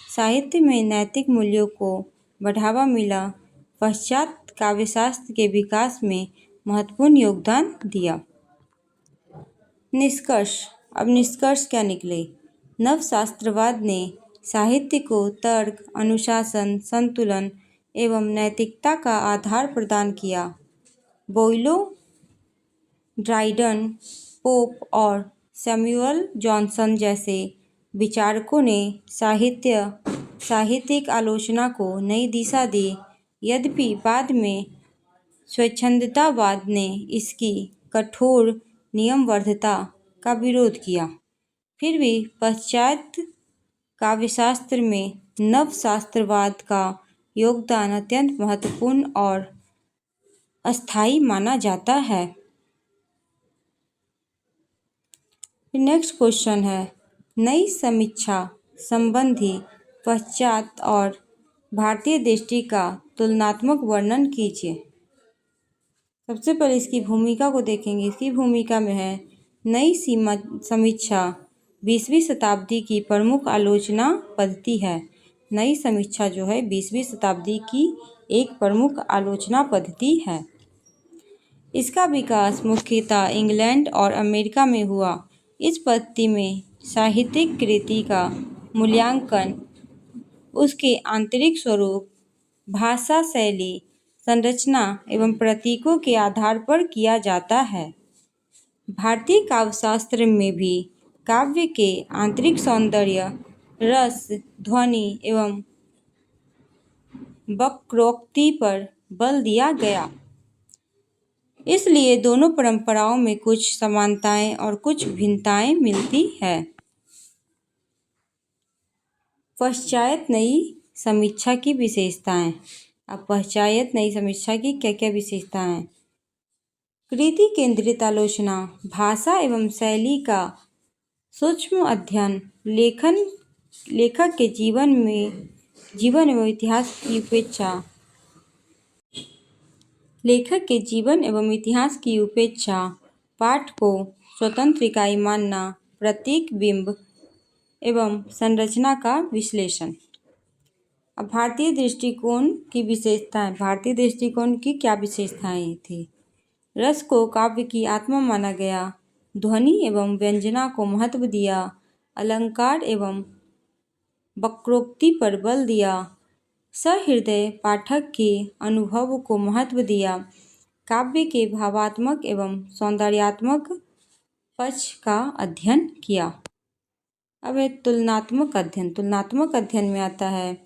साहित्य में नैतिक मूल्यों को बढ़ावा मिला। पाश्चात्य काव्यशास्त्र के विकास में महत्वपूर्ण योगदान दिया। निष्कर्ष क्या निकले? नवशास्त्रवाद ने साहित्य को तर्क, अनुशासन, संतुलन एवं नैतिकता का आधार प्रदान किया। बोइलो, ड्राइडन, पोप और सैमुअल जॉनसन जैसे विचारकों ने साहित्यिक आलोचना को नई दिशा दी। यद्यपि बाद में स्वच्छंदतावाद ने इसकी कठोर नियमबद्धता का विरोध किया। फिर भी पाश्चात्य काव्यशास्त्र में नवशास्त्रवाद का योगदान अत्यंत महत्वपूर्ण और अस्थायी माना जाता है। नेक्स्ट क्वेश्चन है नई समीक्षा संबंधी पाश्चात्य और भारतीय दृष्टि का तुलनात्मक वर्णन कीजिए। सबसे पहले इसकी भूमिका को देखेंगे। इसकी भूमिका में है नई समीक्षा 20वीं शताब्दी की प्रमुख आलोचना पद्धति है। नई समीक्षा जो है 20वीं शताब्दी की एक प्रमुख आलोचना पद्धति है। इसका विकास मुख्यतः इंग्लैंड और अमेरिका में हुआ। इस पद्धति में साहित्यिक कृति का मूल्यांकन उसके आंतरिक स्वरूप, भाषा शैली, संरचना एवं प्रतीकों के आधार पर किया जाता है। भारतीय काव्यशास्त्र में भी काव्य के आंतरिक सौंदर्य, रस, ध्वनि एवं वक्रोक्ति पर बल दिया गया। इसलिए दोनों परंपराओं में कुछ समानताएं और कुछ भिन्नताएं मिलती है। पाश्चात्य नई समीक्षा की विशेषताएं। अब पंचायत नई समीक्षा की क्या क्या विशेषताएं हैं। कृति केंद्रित आलोचना, भाषा एवं शैली का सूक्ष्म अध्ययन, लेखक के जीवन एवं इतिहास की उपेक्षा, लेखक के जीवन एवं इतिहास की उपेक्षा, पाठ को स्वतंत्र इकाई मानना, प्रतीक बिंब एवं संरचना का विश्लेषण। अब भारतीय दृष्टिकोण की विशेषताएं। भारतीय दृष्टिकोण की क्या विशेषताएं थी। रस को काव्य की आत्मा माना गया, ध्वनि एवं व्यंजना को महत्व दिया, अलंकार एवं वक्रोक्ति पर बल दिया, सहृदय पाठक के अनुभव को महत्व दिया, काव्य के भावात्मक एवं सौंदर्यात्मक पक्ष का अध्ययन किया। अब है तुलनात्मक अध्ययन। तुलनात्मक अध्ययन में आता है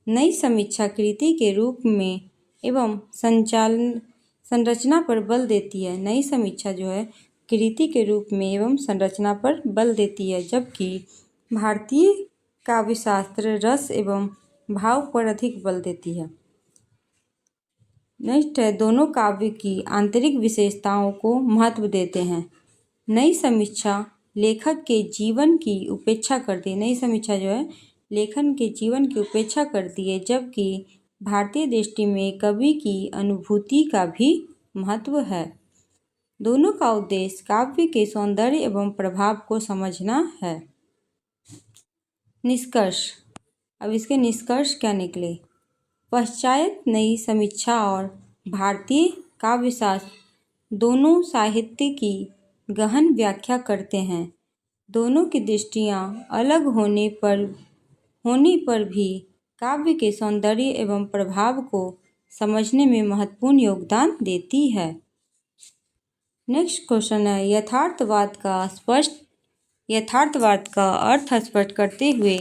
नई समीक्षा कृति के रूप में एवं संरचना पर बल देती है। नई समीक्षा जो है कृति के रूप में एवं संरचना पर बल देती है, जबकि भारतीय काव्यशास्त्र रस एवं भाव पर अधिक बल देती है। नेक्स्ट है दोनों काव्य की आंतरिक विशेषताओं को महत्व देते हैं। नई समीक्षा लेखक के जीवन की उपेक्षा करती है। नई समीक्षा जो है लेखन के जीवन की उपेक्षा करती है, जबकि भारतीय दृष्टि में कवि की अनुभूति का भी महत्व है। दोनों का उद्देश्य काव्य के सौंदर्य एवं प्रभाव को समझना है। निष्कर्ष। अब इसके निष्कर्ष क्या निकले। पंचायत नई समीक्षा और भारतीय काव्यशास्त्र दोनों साहित्य की गहन व्याख्या करते हैं। दोनों की दृष्टियाँ अलग होने पर भी काव्य के सौंदर्य एवं प्रभाव को समझने में महत्वपूर्ण योगदान देती है। नेक्स्ट क्वेश्चन है यथार्थवाद का अर्थ स्पष्ट करते हुए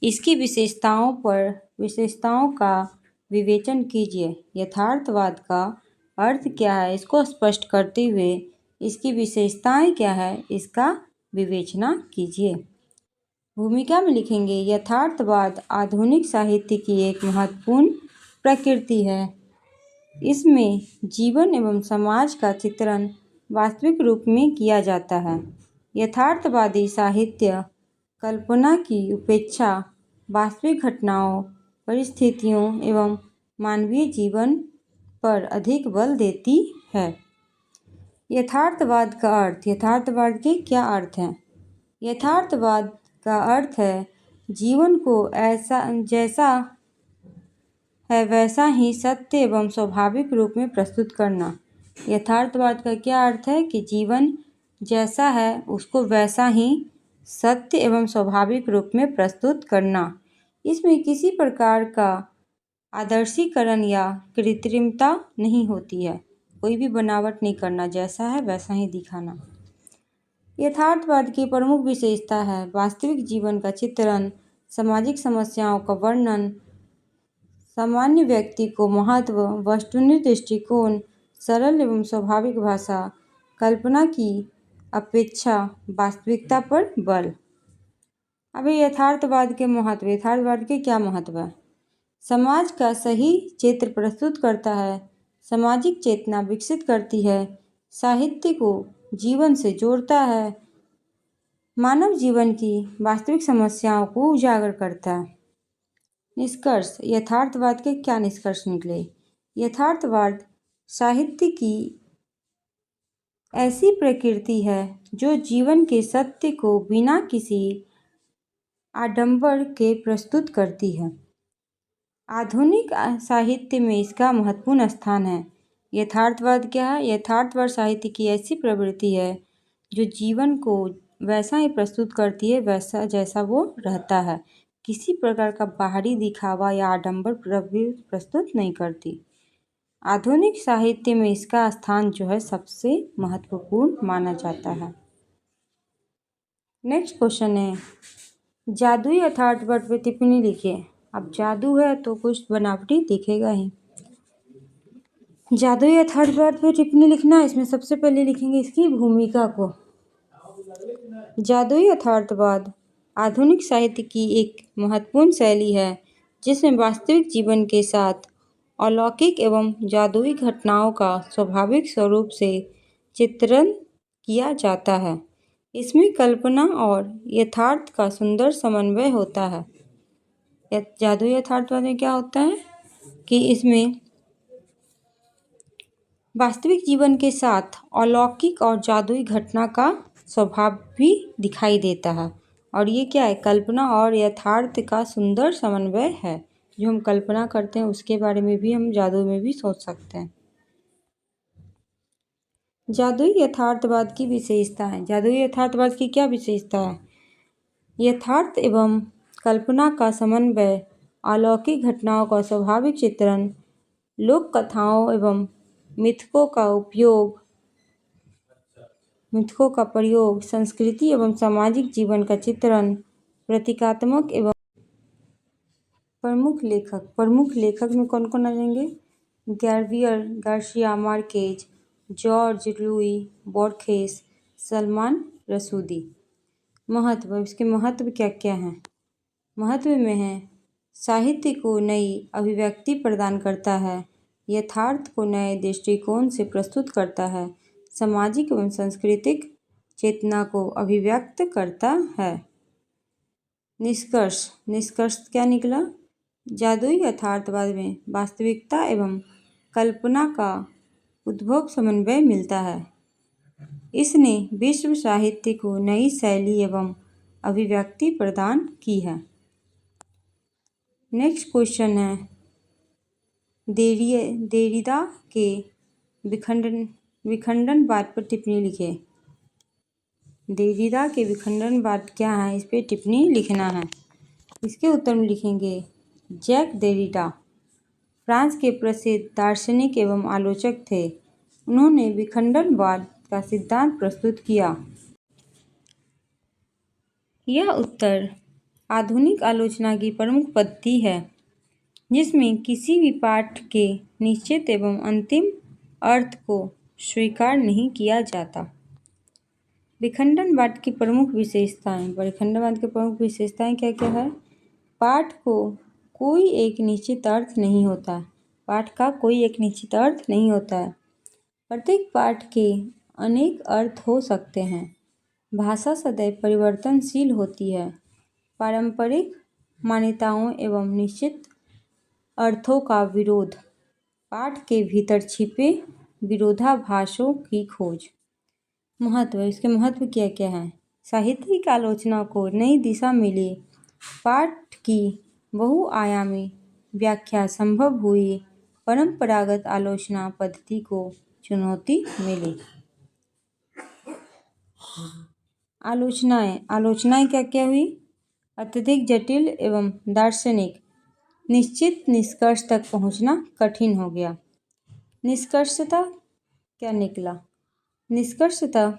इसकी विशेषताओं का विवेचन कीजिए। यथार्थवाद का अर्थ क्या है, इसको स्पष्ट करते हुए इसकी विशेषताएं क्या है, इसका विवेचना कीजिए। भूमिका में लिखेंगे यथार्थवाद आधुनिक साहित्य की एक महत्वपूर्ण प्रकृति है। इसमें जीवन एवं समाज का चित्रण वास्तविक रूप में किया जाता है। यथार्थवादी साहित्य कल्पना की उपेक्षा वास्तविक घटनाओं, परिस्थितियों एवं मानवीय जीवन पर अधिक बल देती है। यथार्थवाद का अर्थ। यथार्थवाद के क्या अर्थ हैं। यथार्थवाद का अर्थ है जीवन को जैसा है वैसा ही सत्य एवं स्वाभाविक रूप में प्रस्तुत करना। यथार्थवाद का क्या अर्थ है कि जीवन जैसा है उसको वैसा ही सत्य एवं स्वाभाविक रूप में प्रस्तुत करना। इसमें किसी प्रकार का आदर्शीकरण या कृत्रिमता नहीं होती है। कोई भी बनावट नहीं करना, जैसा है वैसा ही दिखाना। यथार्थवाद की प्रमुख विशेषता है वास्तविक जीवन का चित्रण, सामाजिक समस्याओं का वर्णन, सामान्य व्यक्ति को महत्व, वस्तुनिष्ठ दृष्टिकोण, सरल एवं स्वाभाविक भाषा, कल्पना की अपेक्षा वास्तविकता पर बल। अभी यथार्थवाद के महत्व। यथार्थवाद के क्या महत्व है। समाज का सही चित्र प्रस्तुत करता है, सामाजिक चेतना विकसित करती है, साहित्य को जीवन से जोड़ता है, मानव जीवन की वास्तविक समस्याओं को उजागर करता है। निष्कर्ष। यथार्थवाद के क्या निष्कर्ष निकले। यथार्थवाद साहित्य की ऐसी प्रकृति है जो जीवन के सत्य को बिना किसी आडंबर के प्रस्तुत करती है। आधुनिक साहित्य में इसका महत्वपूर्ण स्थान है। यथार्थवाद क्या है। यथार्थवाद साहित्य की ऐसी प्रवृत्ति है जो जीवन को वैसा ही प्रस्तुत करती है वैसा जैसा वो रहता है। किसी प्रकार का बाहरी दिखावा या आडंबर प्रस्तुत नहीं करती। आधुनिक साहित्य में इसका स्थान जो है सबसे महत्वपूर्ण माना जाता है। नेक्स्ट क्वेश्चन है जादुई यथार्थवाद पर टिप्पणी लिखिए। अब जादू है तो कुछ बनावटी दिखेगा ही। जादुई यथार्थवाद पर टिप्पणी लिखना, इसमें सबसे पहले लिखेंगे इसकी भूमिका को। जादुई यथार्थवाद आधुनिक साहित्य की एक महत्वपूर्ण शैली है जिसमें वास्तविक जीवन के साथ अलौकिक एवं जादुई घटनाओं का स्वाभाविक स्वरूप से चित्रण किया जाता है। इसमें कल्पना और यथार्थ का सुंदर समन्वय होता है। जादुई यथार्थवाद में क्या होता है कि इसमें वास्तविक जीवन के साथ अलौकिक और जादुई घटना का स्वभाव भी दिखाई देता है। और ये क्या है, कल्पना और यथार्थ का सुंदर समन्वय है। जो हम कल्पना करते हैं उसके बारे में भी हम जादू में भी सोच सकते हैं। जादुई यथार्थवाद की विशेषता है। जादुई यथार्थवाद की क्या विशेषता है? यथार्थ एवं कल्पना का समन्वय, अलौकिक घटनाओं का स्वाभाविक चित्रण, लोक कथाओं एवं मिथकों का प्रयोग, संस्कृति एवं सामाजिक जीवन का चित्रण, प्रतीकात्मक एवं प्रमुख लेखक में कौन कौन आ जाएंगे? Gabriel Garcia Marquez, Jorge Luis Borges, Salman Rushdie. महत्व, इसके महत्व क्या क्या हैं? महत्व में है साहित्य को नई अभिव्यक्ति प्रदान करता है, यथार्थ को नए दृष्टिकोण से प्रस्तुत करता है, सामाजिक एवं सांस्कृतिक चेतना को अभिव्यक्त करता है। निष्कर्ष क्या निकला? जादुई यथार्थवाद में वास्तविकता एवं कल्पना का उद्भव समन्वय मिलता है। इसने विश्व साहित्य को नई शैली एवं अभिव्यक्ति प्रदान की है। नेक्स्ट क्वेश्चन है, देरिदा के विखंडनवाद पर टिप्पणी लिखे। देरिदा के विखंडनवाद क्या है, इस पर टिप्पणी लिखना है। इसके उत्तर में लिखेंगे जैक देरिडा फ्रांस के प्रसिद्ध दार्शनिक एवं आलोचक थे। उन्होंने विखंडनवाद का सिद्धांत प्रस्तुत किया। यह उत्तर आधुनिक आलोचना की प्रमुख पद्धति है, जिसमें किसी भी पाठ के निश्चित एवं अंतिम अर्थ को स्वीकार नहीं किया जाता। विखंडनवाद की प्रमुख विशेषताएं क्या क्या है? पाठ को कोई एक निश्चित अर्थ नहीं होता। पाठ का कोई एक निश्चित अर्थ नहीं होता है। प्रत्येक पाठ के अनेक अर्थ हो सकते हैं। भाषा सदैव परिवर्तनशील होती है। पारंपरिक मान्यताओं एवं निश्चित अर्थों का विरोध, पाठ के भीतर छिपे विरोधाभासों की खोज। महत्व, इसके महत्व क्या क्या है? साहित्यिक आलोचना को नई दिशा मिली, पाठ की बहुआयामी व्याख्या संभव हुई, परंपरागत आलोचना पद्धति को चुनौती मिली। आलोचनाएं क्या क्या हुई? अत्यधिक जटिल एवं दार्शनिक, निश्चित निष्कर्ष तक पहुंचना कठिन हो गया। निष्कर्षतः क्या निकला? निष्कर्षतः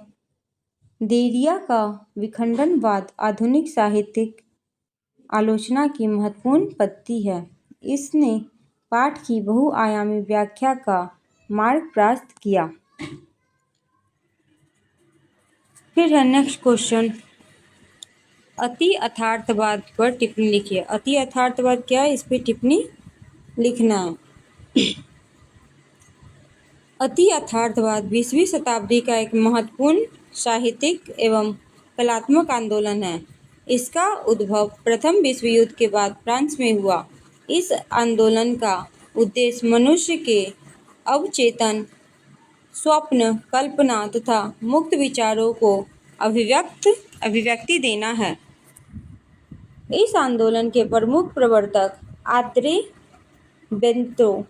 देरिया का विखंडनवाद आधुनिक साहित्यिक आलोचना की महत्वपूर्ण पद्धति है। इसने पाठ की बहुआयामी व्याख्या का मार्ग प्रशस्त किया। फिर है नेक्स्ट क्वेश्चन, अति यथार्थवाद पर टिप्पणी लिखिए। अति यथार्थवाद क्या है, इस पर टिप्पणी लिखना है। अति यथार्थवाद 20वीं शताब्दी का एक महत्वपूर्ण साहित्यिक एवं कलात्मक आंदोलन है। इसका उद्भव प्रथम विश्व युद्ध के बाद फ्रांस में हुआ। इस आंदोलन का उद्देश्य मनुष्य के अवचेतन, स्वप्न, कल्पना तथा मुक्त विचारों को अभिव्यक्ति देना है। इस आंदोलन के प्रमुख प्रवर्तक आंद्रे ब्रेतो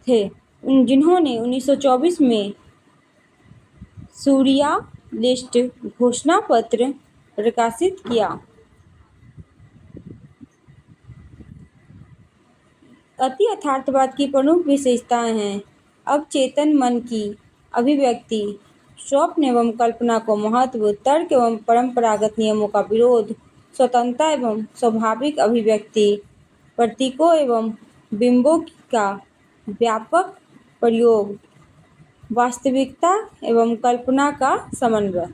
थे, जिन्होंने 1924 में सूरियालिस्ट घोषणा पत्र प्रकाशित किया। अति यथार्थवाद की प्रमुख विशेषताएं हैं अवचेतन मन की अभिव्यक्ति, स्वप्न एवं कल्पना को महत्व, तर्क एवं परंपरागत नियमों का विरोध, स्वतंत्रता एवं स्वाभाविक अभिव्यक्ति, प्रतीकों एवं बिंबों का व्यापक प्रयोग, वास्तविकता एवं कल्पना का समन्वय।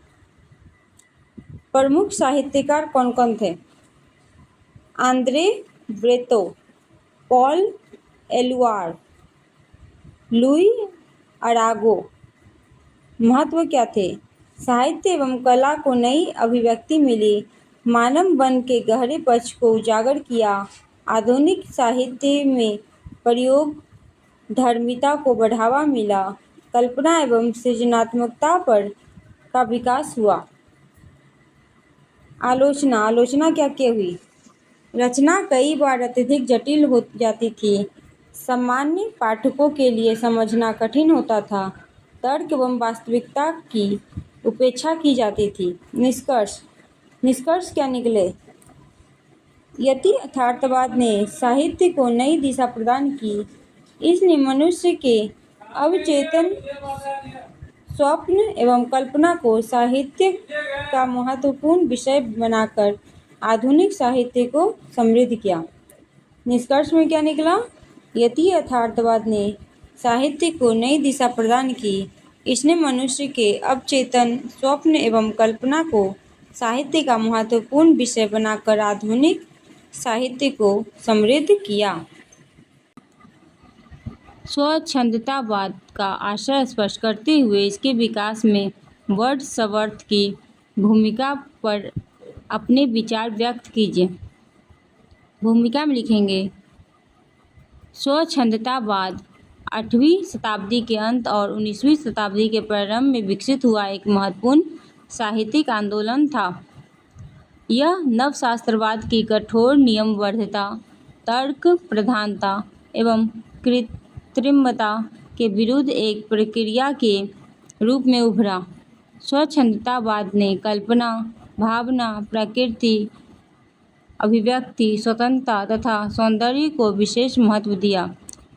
प्रमुख साहित्यकार कौन कौन थे? Andre Breton, Paul Eluard, Louis Aragon. महत्व क्या थे? साहित्य एवं कला को नई अभिव्यक्ति मिली, मानव मन के गहरे पक्ष को उजागर किया, आधुनिक साहित्य में प्रयोग धर्मिता को बढ़ावा मिला, कल्पना एवं सृजनात्मकता पर का विकास हुआ। आलोचना क्या क्या हुई? रचना कई बार अत्यधिक जटिल हो जाती थी, सामान्य पाठकों के लिए समझना कठिन होता था, तर्क एवं वास्तविकता की उपेक्षा की जाती थी। निष्कर्ष क्या निकले? यदि यथार्थवाद ने साहित्य को नई दिशा प्रदान की, इसने मनुष्य के अवचेतन स्वप्न एवं कल्पना को साहित्य का महत्वपूर्ण विषय बनाकर आधुनिक साहित्य को समृद्ध किया। निष्कर्ष में क्या निकला? यदि यथार्थवाद ने साहित्य को नई दिशा प्रदान की, इसने मनुष्य के अवचेतन स्वप्न एवं कल्पना को साहित्य का महत्वपूर्ण विषय बनाकर आधुनिक साहित्य को समृद्ध किया। स्वच्छंदतावाद का आशय स्पष्ट करते हुए इसके विकास में वर्ड्सवर्थ की भूमिका पर अपने विचार व्यक्त कीजिए। भूमिका में लिखेंगे, स्वच्छंदतावाद 8वीं शताब्दी के अंत और 19वीं शताब्दी के प्रारंभ में विकसित हुआ एक महत्वपूर्ण साहित्यिक आंदोलन था। यह नवशास्त्रवाद की कठोर नियमबद्धता, तर्क प्रधानता एवं कृत्रिमता के विरुद्ध एक प्रक्रिया के रूप में उभरा। स्वच्छंदतावाद ने कल्पना, भावना, प्रकृति, अभिव्यक्ति स्वतंत्रता तथा सौंदर्य को विशेष महत्व दिया।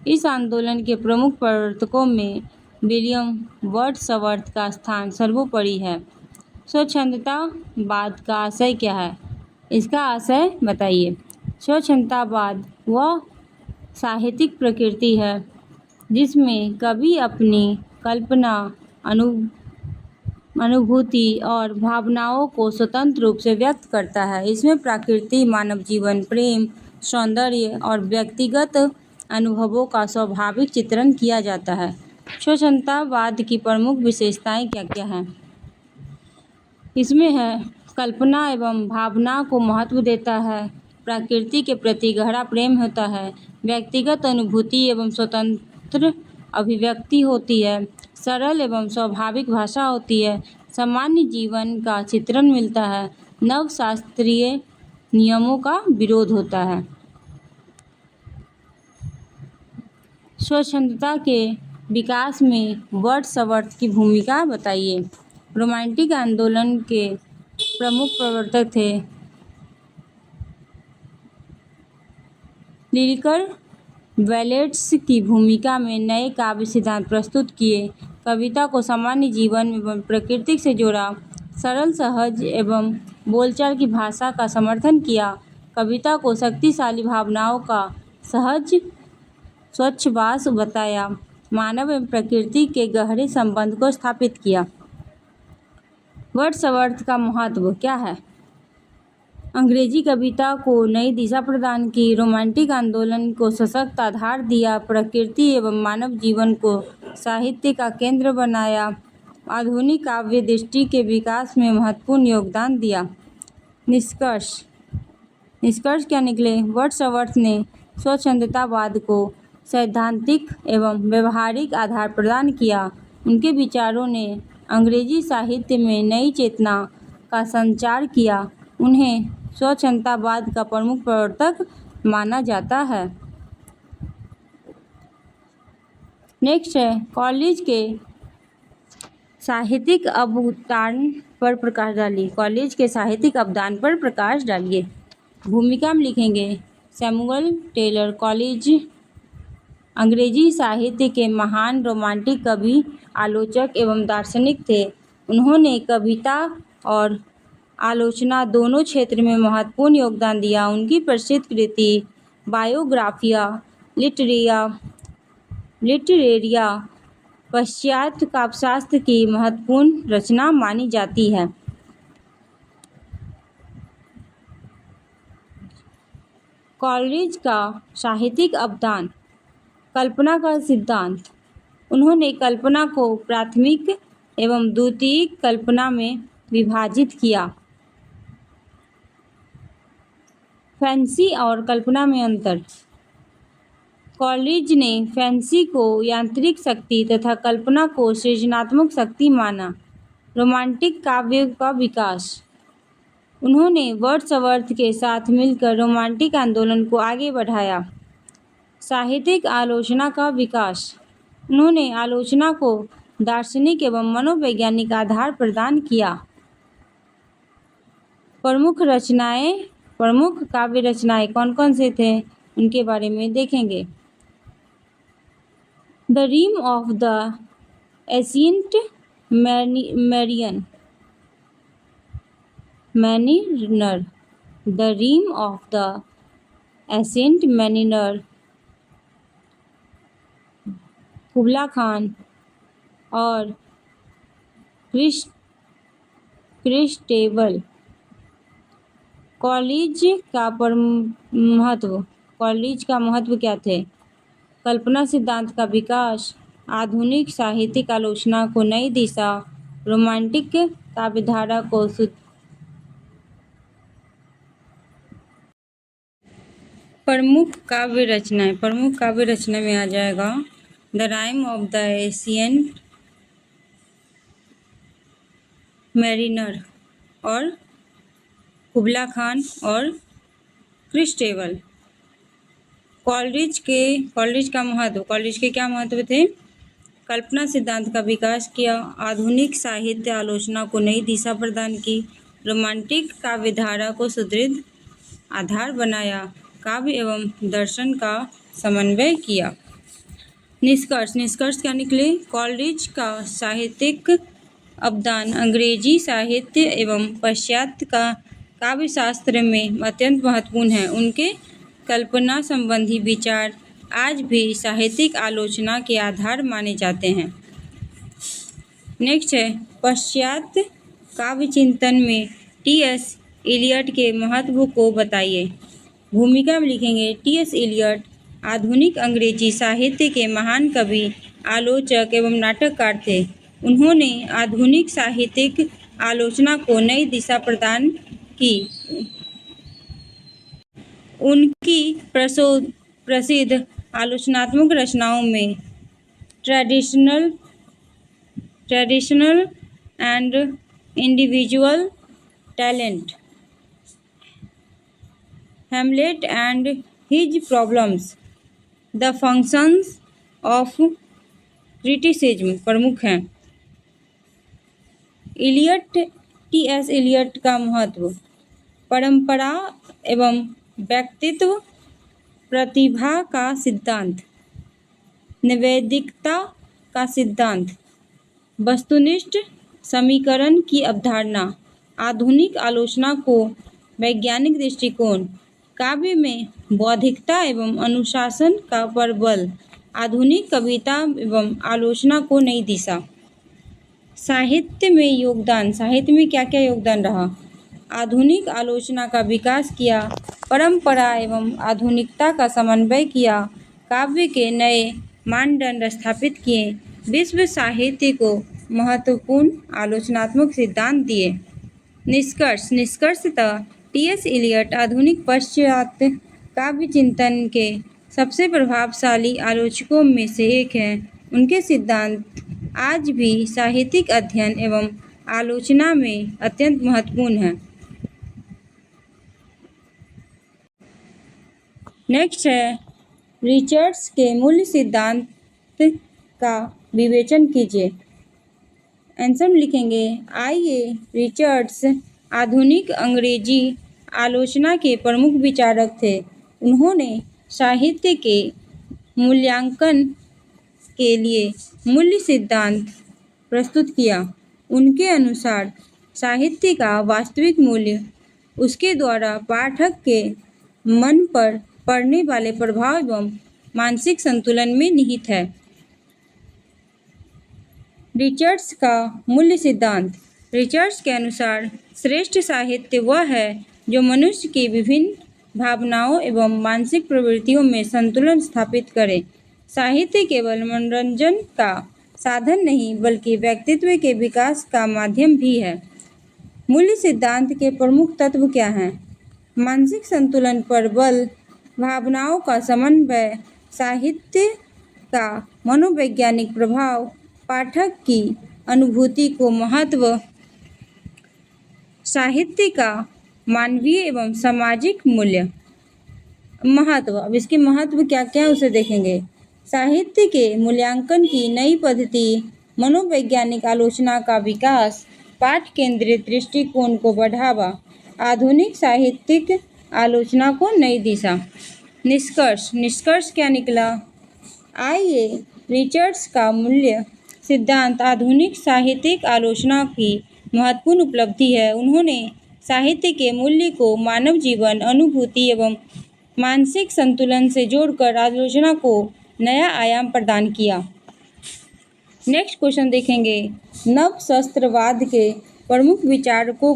इस आंदोलन के प्रमुख प्रवर्तकों में विलियम वर्ड्सवर्थ का स्थान सर्वोपरि है। स्वच्छंदतावाद का आशय क्या है? इसका आशय बताइए। स्वच्छंदतावाद वह साहित्यिक प्रकृति है जिसमें कवि अपनी कल्पना, अनुभूति और भावनाओं को स्वतंत्र रूप से व्यक्त करता है। इसमें प्रकृति, मानव जीवन, प्रेम, सौंदर्य और व्यक्तिगत अनुभवों का स्वाभाविक चित्रण किया जाता है। स्वच्छंदतावाद की प्रमुख विशेषताएं क्या क्या हैं? इसमें है कल्पना एवं भावना को महत्व देता है, प्रकृति के प्रति गहरा प्रेम होता है, व्यक्तिगत अनुभूति एवं स्वतंत्र अभिव्यक्ति होती है, सरल एवं स्वाभाविक भाषा होती है, सामान्य जीवन का चित्रण मिलता है, नवशास्त्रीय नियमों का विरोध होता है। स्वच्छंदता के विकास में वर्ड्सवर्थ की भूमिका बताइए। रोमांटिक आंदोलन के प्रमुख प्रवर्तक थे लिरिकल वैलेट्स की भूमिका में नए काव्य सिद्धांत प्रस्तुत किए, कविता को सामान्य जीवन एवं प्रकृति से जोड़ा, सरल, सहज एवं बोलचाल की भाषा का समर्थन किया, कविता को शक्तिशाली भावनाओं का सहज स्वच्छवास बताया, मानव एवं प्रकृति के गहरे संबंध को स्थापित किया। वर्ड्सवर्थ का महत्व क्या है? अंग्रेजी कविता को नई दिशा प्रदान की, रोमांटिक आंदोलन को सशक्त आधार दिया, प्रकृति एवं मानव जीवन को साहित्य का केंद्र बनाया, आधुनिक काव्य दृष्टि के विकास में महत्वपूर्ण योगदान दिया। निष्कर्ष क्या निकले? वर्ड्सवर्थ ने स्वच्छंदतावाद को सैद्धांतिक एवं व्यवहारिक आधार प्रदान किया। उनके विचारों ने अंग्रेजी साहित्य में नई चेतना का संचार किया। उन्हें स्वच्छंदतावाद का प्रमुख प्रवर्तक माना जाता है। नेक्स्ट है कॉलेज के साहित्यिक अवदान पर प्रकाश डालिए। कॉलेज के साहित्यिक अवदान पर प्रकाश डालिए। भूमिका में लिखेंगे, सैमुअल टेलर कॉलेज अंग्रेजी साहित्य के महान रोमांटिक कवि, आलोचक एवं दार्शनिक थे। उन्होंने कविता और आलोचना दोनों क्षेत्र में महत्वपूर्ण योगदान दिया। उनकी प्रसिद्ध कृति बायोग्राफिया लिटरेरिया पाश्चात्य काव्यशास्त्र की महत्वपूर्ण रचना मानी जाती है। कॉलरिज का साहित्यिक अवदान, कल्पना का सिद्धांत। उन्होंने कल्पना को प्राथमिक एवं द्वितीयक कल्पना में विभाजित किया। फैंसी और कल्पना में अंतर। कॉलरिज ने फैंसी को यांत्रिक शक्ति तथा कल्पना को सृजनात्मक शक्ति माना। रोमांटिक काव्य का विकास। उन्होंने वर्ड्सवर्थ के साथ मिलकर रोमांटिक आंदोलन को आगे बढ़ाया। साहित्यिक आलोचना का विकास। उन्होंने आलोचना को दार्शनिक एवं मनोवैज्ञानिक आधार प्रदान किया। प्रमुख काव्य रचनाएं कौन कौन से थे, उनके बारे में देखेंगे। The rime of the ancient mariner, the rime of the ancient mariner, Kubla Khan और क्रिस्टेबल। कॉलरिज का महत्व क्या थे? कल्पना सिद्धांत का विकास, आधुनिक साहित्यिक आलोचना को नई दिशा, रोमांटिक काव्यधारा को प्रमुख काव्य रचना में आ जाएगा the rime of the ancient mariner और कुबला खान और क्रिस्टेबल। कॉलरिज के क्या महत्व थे? कल्पना सिद्धांत का विकास किया, आधुनिक साहित्य आलोचना को नई दिशा प्रदान की, रोमांटिक काव्यधारा को सुदृढ़ आधार बनाया, काव्य एवं दर्शन का समन्वय किया। निष्कर्ष क्या निकले? कॉलरिज का साहित्यिक अवदान अंग्रेजी साहित्य एवं पाश्चात्य का काव्य शास्त्र में अत्यंत महत्वपूर्ण है। उनके कल्पना संबंधी विचार आज भी साहित्यिक आलोचना के आधार माने जाते हैं। नेक्स्ट है पाश्चात्य काव्य चिंतन में टी.एस. इलियट के महत्व को बताइए। भूमिका में लिखेंगे टी.एस. इलियट आधुनिक अंग्रेजी साहित्य के महान कवि, आलोचक एवं नाटककार थे। उन्होंने आधुनिक साहित्यिक आलोचना को नई दिशा प्रदान की। उनकी प्रसिद्ध आलोचनात्मक रचनाओं में traditional and individual talent, Hamlet and his problems, the functions of criticism प्रमुख हैं। टी.एस. इलियट का महत्व, परंपरा एवं व्यक्तित्व, प्रतिभा का सिद्धांत, नैतिकता का सिद्धांत, वस्तुनिष्ठ समीकरण की अवधारणा, आधुनिक आलोचना को वैज्ञानिक दृष्टिकोण, काव्य में बौद्धिकता एवं अनुशासन का प्रबल, आधुनिक कविता एवं आलोचना को नई दिशा। साहित्य में क्या क्या योगदान रहा? आधुनिक आलोचना का विकास किया, परंपरा एवं आधुनिकता का समन्वय किया, काव्य के नए मानदंड स्थापित किए, विश्व साहित्य को महत्वपूर्ण आलोचनात्मक सिद्धांत दिए। निष्कर्षतः टी.एस. इलियट आधुनिक पाश्चात्य काव्य चिंतन के सबसे प्रभावशाली आलोचकों में से एक हैं। उनके सिद्धांत आज भी साहित्यिक अध्ययन एवं आलोचना में अत्यंत महत्वपूर्ण हैं। नेक्स्ट है रिचर्ड्स के मूल सिद्धांत का विवेचन कीजिए। आंसर में लिखेंगे आइए। रिचर्ड्स आधुनिक अंग्रेजी आलोचना के प्रमुख विचारक थे। उन्होंने साहित्य के मूल्यांकन के लिए मूल्य सिद्धांत प्रस्तुत किया। उनके अनुसार साहित्य का वास्तविक मूल्य उसके द्वारा पाठक के मन पर पड़ने वाले प्रभाव एवं मानसिक संतुलन में निहित है। रिचर्ड्स का मूल्य सिद्धांत। रिचर्ड्स के अनुसार श्रेष्ठ साहित्य वह है जो मनुष्य की विभिन्न भावनाओं एवं मानसिक प्रवृत्तियों में संतुलन स्थापित करे। साहित्य केवल मनोरंजन का साधन नहीं बल्कि व्यक्तित्व के विकास का माध्यम भी है। मूल्य सिद्धांत के प्रमुख तत्व क्या हैं? मानसिक संतुलन पर बल, भावनाओं का समन्वय, साहित्य का मनोवैज्ञानिक प्रभाव, पाठक की अनुभूति को महत्व, साहित्य का मानवीय एवं सामाजिक मूल्य महत्व। अब इसके महत्व क्या क्या है उसे देखेंगे। साहित्य के मूल्यांकन की नई पद्धति, मनोवैज्ञानिक आलोचना का विकास, पाठ केंद्रित दृष्टिकोण को बढ़ावा, आधुनिक साहित्यिक आलोचना को नई दिशा। निष्कर्ष क्या निकला? आइए रिचर्ड्स का मूल्य सिद्धांत आधुनिक साहित्यिक आलोचना की महत्वपूर्ण उपलब्धि है। उन्होंने साहित्य के मूल्य को मानव जीवन, अनुभूति एवं मानसिक संतुलन से जोड़कर आलोचना को नया आयाम प्रदान किया। नेक्स्ट क्वेश्चन देखेंगे। नवशास्त्रवाद के प्रमुख विचारकों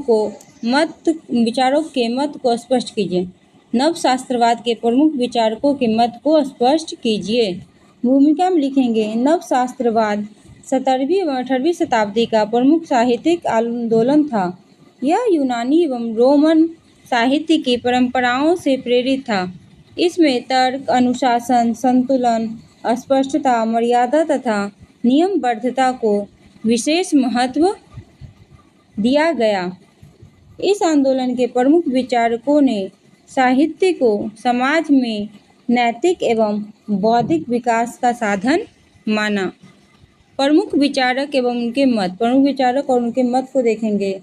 के मत को स्पष्ट कीजिए। नवशास्त्रवाद के प्रमुख विचारकों के मत को स्पष्ट कीजिए। भूमिका में लिखेंगे नवशास्त्रवाद 17वीं एवं 18वीं शताब्दी का प्रमुख साहित्यिक आंदोलन था। यह यूनानी एवं रोमन साहित्य की परंपराओं से प्रेरित था। इसमें तर्क, अनुशासन, संतुलन, स्पष्टता, मर्यादा तथा नियमबद्धता को विशेष महत्व दिया गया। इस आंदोलन के प्रमुख विचारकों ने साहित्य को समाज में नैतिक एवं बौद्धिक विकास का साधन माना। प्रमुख विचारक एवं उनके मत, प्रमुख विचारक और उनके मत को देखेंगे।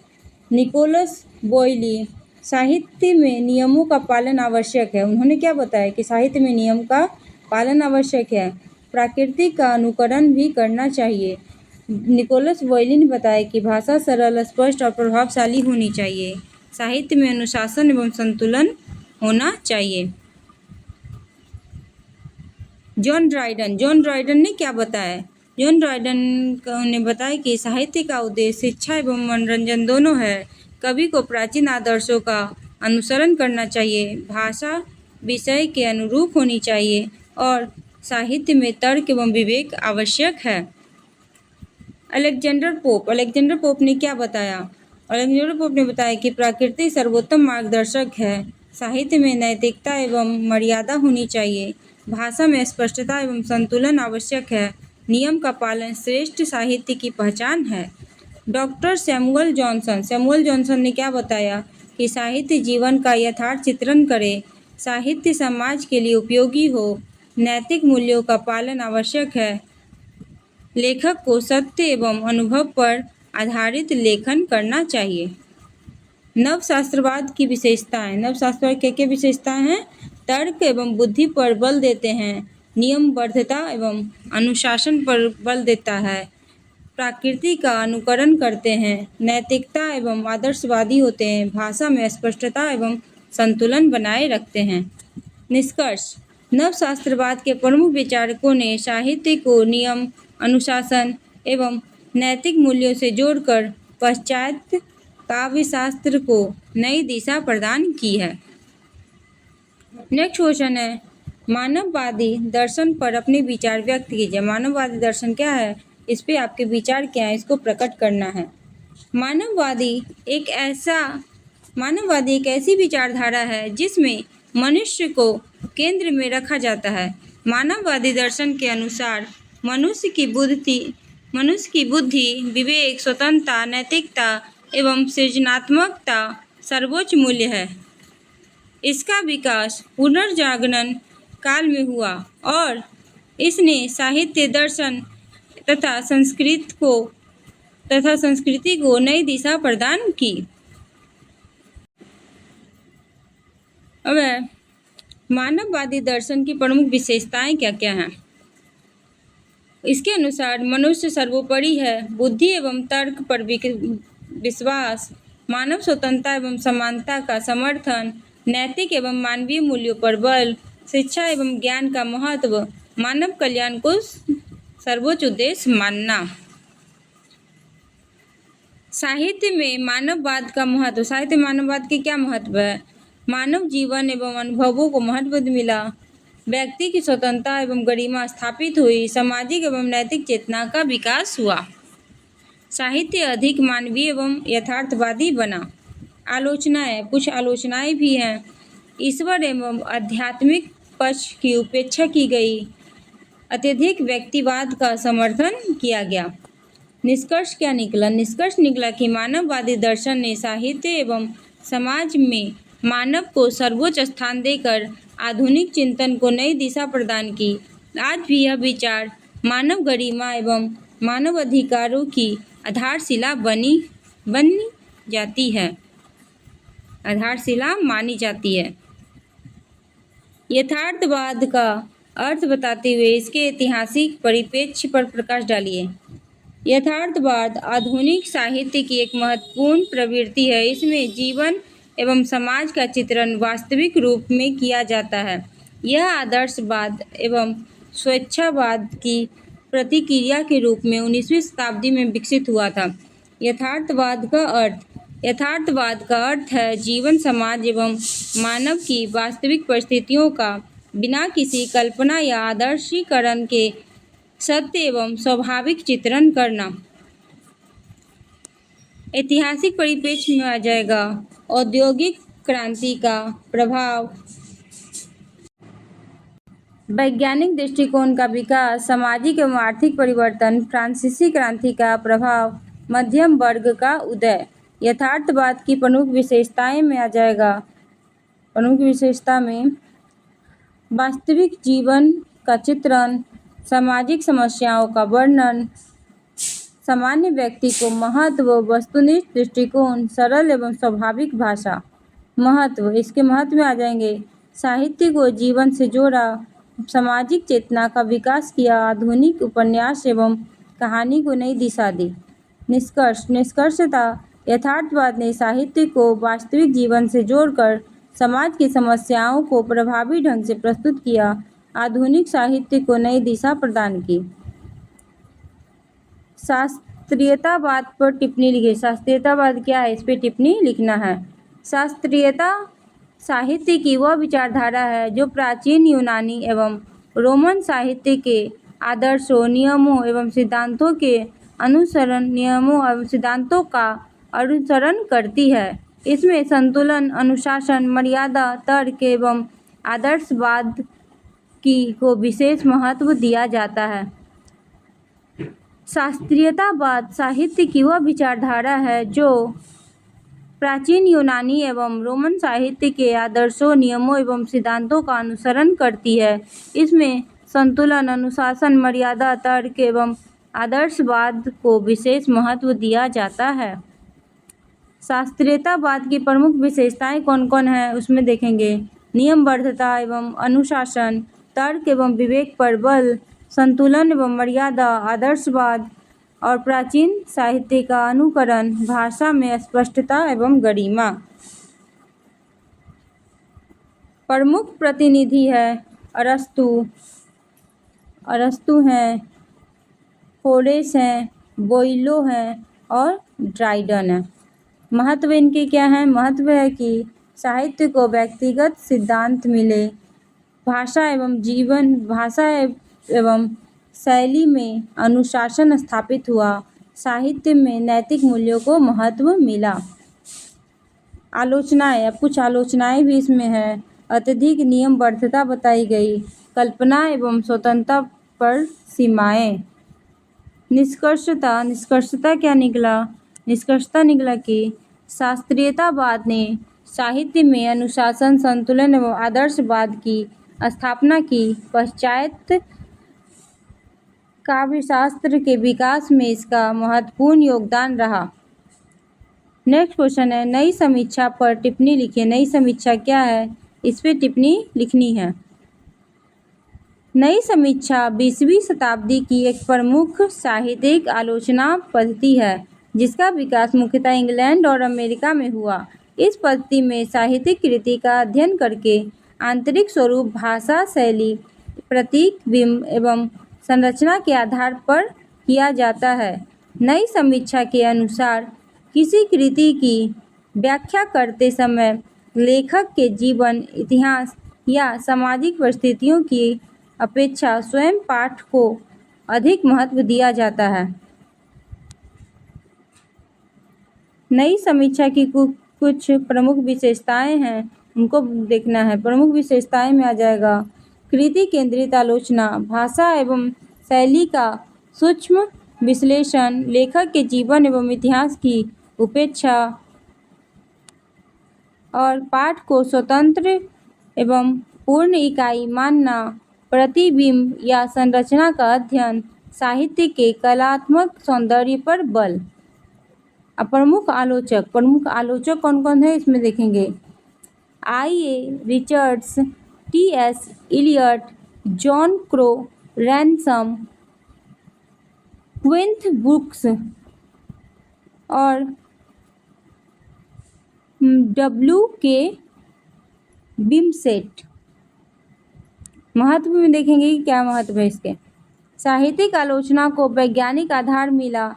निकोलस बोयली, साहित्य में नियमों का पालन आवश्यक है। उन्होंने क्या बताया कि साहित्य में नियम का पालन आवश्यक है। प्रकृति का अनुकरण भी करना चाहिए। निकोलस बोयली ने बताया कि भाषा सरल, स्पष्ट और प्रभावशाली होनी चाहिए। साहित्य में अनुशासन एवं संतुलन होना चाहिए। जॉन ड्राइडन ने क्या बताया? जॉन ड्राइडन ने बताया कि साहित्य का उद्देश्य शिक्षा एवं मनोरंजन दोनों है। कवि को प्राचीन आदर्शों का अनुसरण करना चाहिए, भाषा विषय के अनुरूप होनी चाहिए और साहित्य में तर्क एवं विवेक आवश्यक है। अलेक्जेंडर पोप ने क्या बताया? अलेक्जेंडर पोप ने बताया कि प्रकृति सर्वोत्तम मार्गदर्शक है। साहित्य में नैतिकता एवं मर्यादा होनी चाहिए। भाषा में स्पष्टता एवं संतुलन आवश्यक है। नियम का पालन श्रेष्ठ साहित्य की पहचान है। डॉक्टर सैमुअल जॉनसन ने क्या बताया कि साहित्य जीवन का यथार्थ चित्रण करे, साहित्य समाज के लिए उपयोगी हो, नैतिक मूल्यों का पालन आवश्यक है, लेखक को सत्य एवं अनुभव पर आधारित लेखन करना चाहिए। नवशास्त्रवाद की विशेषताएं। नवशास्त्रवाद क्या विशेषताएं हैं? तर्क एवं बुद्धि पर बल देते हैं, नियमबद्धता एवं अनुशासन पर बल देता है, प्रकृति का अनुकरण करते हैं, नैतिकता एवं आदर्शवादी होते हैं, भाषा में स्पष्टता एवं संतुलन बनाए रखते हैं। निष्कर्ष, नवशास्त्रवाद के प्रमुख विचारकों ने साहित्य को नियम, अनुशासन एवं नैतिक मूल्यों से जोड़कर पाश्चात्य काव्यशास्त्र को नई दिशा प्रदान की है। नेक्स्ट क्वेश्चन है, मानववादी दर्शन पर अपने विचार व्यक्त कीजिए। मानववादी दर्शन क्या है, इस पे आपके विचार क्या है, इसको प्रकट करना है। मानववादी एक ऐसी विचारधारा है जिसमें मनुष्य को केंद्र में रखा जाता है। मानववादी दर्शन के अनुसार मनुष्य की बुद्धि, विवेक, स्वतंत्रता, नैतिकता एवं सृजनात्मकता सर्वोच्च मूल्य है। इसका विकास पुनर्जागरण काल में हुआ और इसने साहित्य, दर्शन तथा संस्कृति को नई दिशा प्रदान की। अब मानववादी दर्शन की प्रमुख विशेषताएं क्या क्या हैं? इसके अनुसार मनुष्य सर्वोपरि है, बुद्धि एवं तर्क पर विश्वास, मानव स्वतंत्रता एवं समानता का समर्थन, नैतिक एवं मानवीय मूल्यों पर बल, शिक्षा एवं ज्ञान का महत्व, मानव कल्याण को सर्वोच्च उद्देश्य मानना। साहित्य में मानववाद का महत्व। साहित्य मानववाद के क्या महत्व है? मानव जीवन एवं अनुभवों को महत्व मिला, व्यक्ति की स्वतंत्रता एवं गरिमा स्थापित हुई, सामाजिक एवं नैतिक चेतना का विकास हुआ, साहित्य अधिक मानवीय एवं यथार्थवादी बना। आलोचनाएं, कुछ आलोचनाएं भी हैं। ईश्वर एवं आध्यात्मिक पक्ष की उपेक्षा की गई, अत्यधिक व्यक्तिवाद का समर्थन किया गया। निष्कर्ष क्या निकला? निष्कर्ष निकला कि मानववादी दर्शन ने साहित्य एवं समाज में मानव को सर्वोच्च स्थान देकर आधुनिक चिंतन को नई दिशा प्रदान की। आज भी यह विचार मानव गरिमा एवं मानव अधिकारों की आधारशिला बनी जाती है, आधारशिला मानी जाती है। यथार्थवाद का अर्थ बताते हुए इसके ऐतिहासिक परिप्रेक्ष्य पर प्रकाश डालिए। यथार्थवाद आधुनिक साहित्य की एक महत्वपूर्ण प्रवृत्ति है। इसमें जीवन एवं समाज का चित्रण वास्तविक रूप में किया जाता है। यह आदर्शवाद एवं स्वेच्छावाद की प्रतिक्रिया के रूप में 19वीं शताब्दी में विकसित हुआ था। यथार्थवाद का अर्थ है जीवन, समाज एवं मानव की वास्तविक परिस्थितियों का बिना किसी कल्पना या आदर्शीकरण के सत्य एवं स्वाभाविक चित्रण करना। ऐतिहासिक परिप्रेक्ष्य में आ जाएगा औद्योगिक क्रांति का प्रभाव, वैज्ञानिक दृष्टिकोण का विकास, सामाजिक एवं आर्थिक परिवर्तन, फ्रांसीसी क्रांति का प्रभाव, मध्यम वर्ग का उदय। यथार्थवाद की प्रमुख विशेषताएं में आ जाएगा। प्रमुख विशेषता में वास्तविक जीवन का चित्रण, सामाजिक समस्याओं का वर्णन, सामान्य व्यक्ति को महत्व, वस्तुनिष्ठ दृष्टिकोण, सरल एवं स्वाभाविक भाषा। महत्व, इसके महत्व में आ जाएंगे साहित्य को जीवन से जोड़ा, सामाजिक चेतना का विकास किया, आधुनिक उपन्यास एवं कहानी को नई दिशा दी। निष्कर्षतः यथार्थवाद ने साहित्य को वास्तविक जीवन से जोड़कर समाज की समस्याओं को प्रभावी ढंग से प्रस्तुत किया, आधुनिक साहित्य को नई दिशा प्रदान की। शास्त्रीयतावाद पर टिप्पणी लिखिए। शास्त्रीयतावाद क्या है, इस पर टिप्पणी लिखना है। शास्त्रीयता साहित्य की वह विचारधारा है जो प्राचीन यूनानी एवं रोमन साहित्य के आदर्शों, नियमों एवं सिद्धांतों का अनुसरण करती है। इसमें संतुलन, अनुशासन, मर्यादा, तर्क एवं आदर्शवाद को विशेष महत्व दिया जाता है। शास्त्रीयतावाद साहित्य की वह विचारधारा है जो प्राचीन यूनानी एवं रोमन साहित्य के आदर्शों, नियमों एवं सिद्धांतों का अनुसरण करती है। इसमें संतुलन, अनुशासन, मर्यादा, तर्क एवं आदर्शवाद को विशेष महत्व दिया जाता है। शास्त्रीयतावाद की प्रमुख विशेषताएं कौन कौन हैं उसमें देखेंगे। नियमबद्धता एवं अनुशासन, तर्क एवं विवेक पर बल, संतुलन एवं मर्यादा, आदर्शवाद और प्राचीन साहित्य का अनुकरण, भाषा में स्पष्टता एवं गरिमा। प्रमुख प्रतिनिधि है अरस्तु हैं, होरेस हैं, बोइलो हैं और ड्राइडन हैं। महत्व इनके क्या हैं? महत्व है कि साहित्य को व्यक्तिगत सिद्धांत मिले, भाषा एवं शैली में अनुशासन स्थापित हुआ, साहित्य में नैतिक मूल्यों को महत्व मिला। आलोचनाएं, अब कुछ आलोचनाएं भी इसमें हैं। अत्यधिक नियमबद्धता बताई गई, कल्पना एवं स्वतंत्रता पर सीमाएं। निष्कर्षता क्या निकला? निष्कर्षता निकला कि शास्त्रीयतावाद ने साहित्य में अनुशासन, संतुलन एवं आदर्शवाद की स्थापना की। पाश्चात्य काव्यशास्त्र के विकास में इसका महत्वपूर्ण योगदान रहा। नेक्स्ट क्वेश्चन है, नई समीक्षा पर टिप्पणी लिखिए। नई समीक्षा क्या है, इस पर टिप्पणी लिखनी है। नई समीक्षा 20वीं शताब्दी की एक प्रमुख साहित्यिक आलोचना पद्धति है जिसका विकास मुख्यतः इंग्लैंड और अमेरिका में हुआ। इस पद्धति में साहित्यिक कृति का अध्ययन करके आंतरिक स्वरूप, भाषा, शैली, प्रतीक, बिंब एवं संरचना के आधार पर किया जाता है। नई समीक्षा के अनुसार किसी कृति की व्याख्या करते समय लेखक के जीवन, इतिहास या सामाजिक परिस्थितियों की अपेक्षा स्वयं पाठ को अधिक महत्व दिया जाता है। नई समीक्षा की कुछ प्रमुख विशेषताएं हैं, उनको देखना है। प्रमुख विशेषताएं में आ जाएगा कृति केंद्रित आलोचना, भाषा एवं शैली का सूक्ष्म विश्लेषण, लेखक के जीवन एवं इतिहास की उपेक्षा और पाठ को स्वतंत्र एवं पूर्ण इकाई मानना, प्रतिबिंब या संरचना का अध्ययन, साहित्य के कलात्मक सौंदर्य पर बल। अब प्रमुख आलोचक कौन कौन है इसमें देखेंगे। I.A. Richards, T.S. Eliot, John Crowe, Ransom, Cleanth Brooks और W.K. बिमसेट। महत्व में देखेंगे कि क्या महत्व है इसके। साहित्यिक आलोचना को वैज्ञानिक आधार मिला,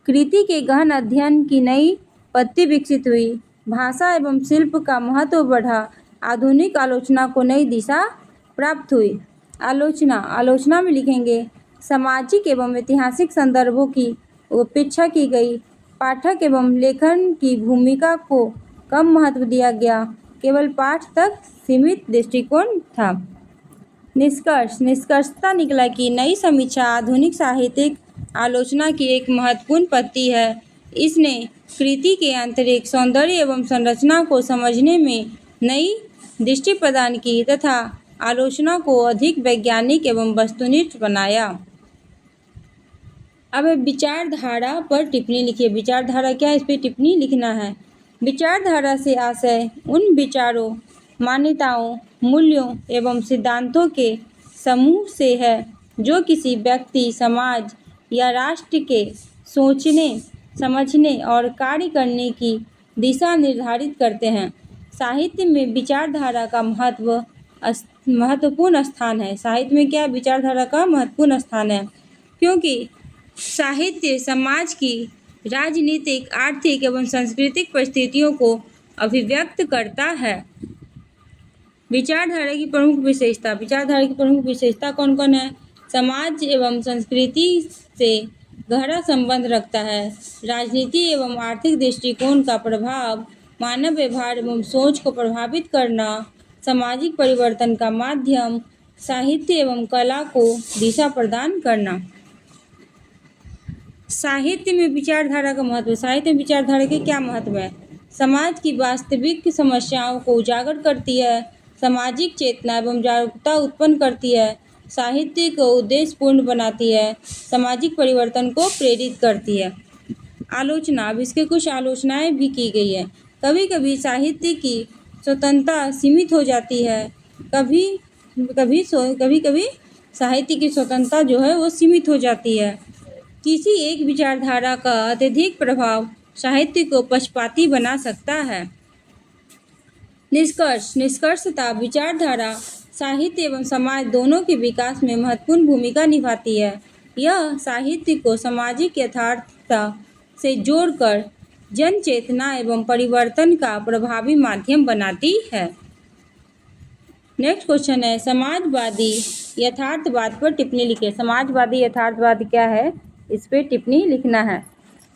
कृति के गहन अध्ययन की नई पत्ती विकसित हुई, भाषा एवं शिल्प का महत्व बढ़ा, आधुनिक आलोचना को नई दिशा प्राप्त हुई। आलोचना में लिखेंगे सामाजिक एवं ऐतिहासिक संदर्भों की उपेक्षा की गई, पाठक एवं लेखन की भूमिका को कम महत्व दिया गया, केवल पाठ तक सीमित दृष्टिकोण था। निष्कर्षता निकला कि नई समीक्षा आधुनिक साहित्यिक आलोचना की एक महत्वपूर्ण पत्ती है। इसने कृति के आंतरिक सौंदर्य एवं संरचना को समझने में नई दृष्टि प्रदान की तथा आलोचना को अधिक वैज्ञानिक एवं वस्तुनिष्ठ बनाया। अब विचारधारा पर टिप्पणी लिखिए। विचारधारा क्या है, इस पर टिप्पणी लिखना है। विचारधारा से आशय उन विचारों, मान्यताओं, मूल्यों एवं सिद्धांतों के समूह से है जो किसी व्यक्ति, समाज या राष्ट्र के सोचने, समझने और कार्य करने की दिशा निर्धारित करते हैं। साहित्य में विचारधारा का महत्वपूर्ण स्थान है। साहित्य में क्या विचारधारा का महत्वपूर्ण स्थान है, क्योंकि साहित्य समाज की राजनीतिक, आर्थिक एवं सांस्कृतिक परिस्थितियों को अभिव्यक्त करता है। विचारधारा की प्रमुख विशेषता कौन कौन है। समाज एवं संस्कृति से गहरा संबंध रखता है, राजनीति एवं आर्थिक दृष्टिकोण का प्रभाव, मानव व्यवहार एवं सोच को प्रभावित करना, सामाजिक परिवर्तन का माध्यम, साहित्य एवं कला को दिशा प्रदान करना। साहित्य में विचारधारा का महत्व। साहित्य में विचारधारा के क्या महत्व है। समाज की वास्तविक समस्याओं को उजागर करती है, सामाजिक चेतना एवं जागरूकता उत्पन्न करती है, साहित्य को उद्देश्यपूर्ण बनाती है, सामाजिक परिवर्तन को प्रेरित करती है। आलोचना, अब इसके कुछ आलोचनाएं भी की गई है। कभी कभी साहित्य की स्वतंत्रता सीमित हो जाती है, कभी कभी साहित्य की स्वतंत्रता जो है वो सीमित हो जाती है। किसी एक विचारधारा का अत्यधिक प्रभाव साहित्य को पक्षपाती बना सकता है। निष्कर्षतः विचारधारा साहित्य एवं समाज दोनों के विकास में महत्वपूर्ण भूमिका निभाती है। यह साहित्य को सामाजिक यथार्थता से जोड़कर जन चेतना एवं परिवर्तन का प्रभावी माध्यम बनाती है। नेक्स्ट क्वेश्चन है समाजवादी यथार्थवाद पर टिप्पणी लिखिए। समाजवादी यथार्थवाद क्या है, इस पर टिप्पणी लिखना है।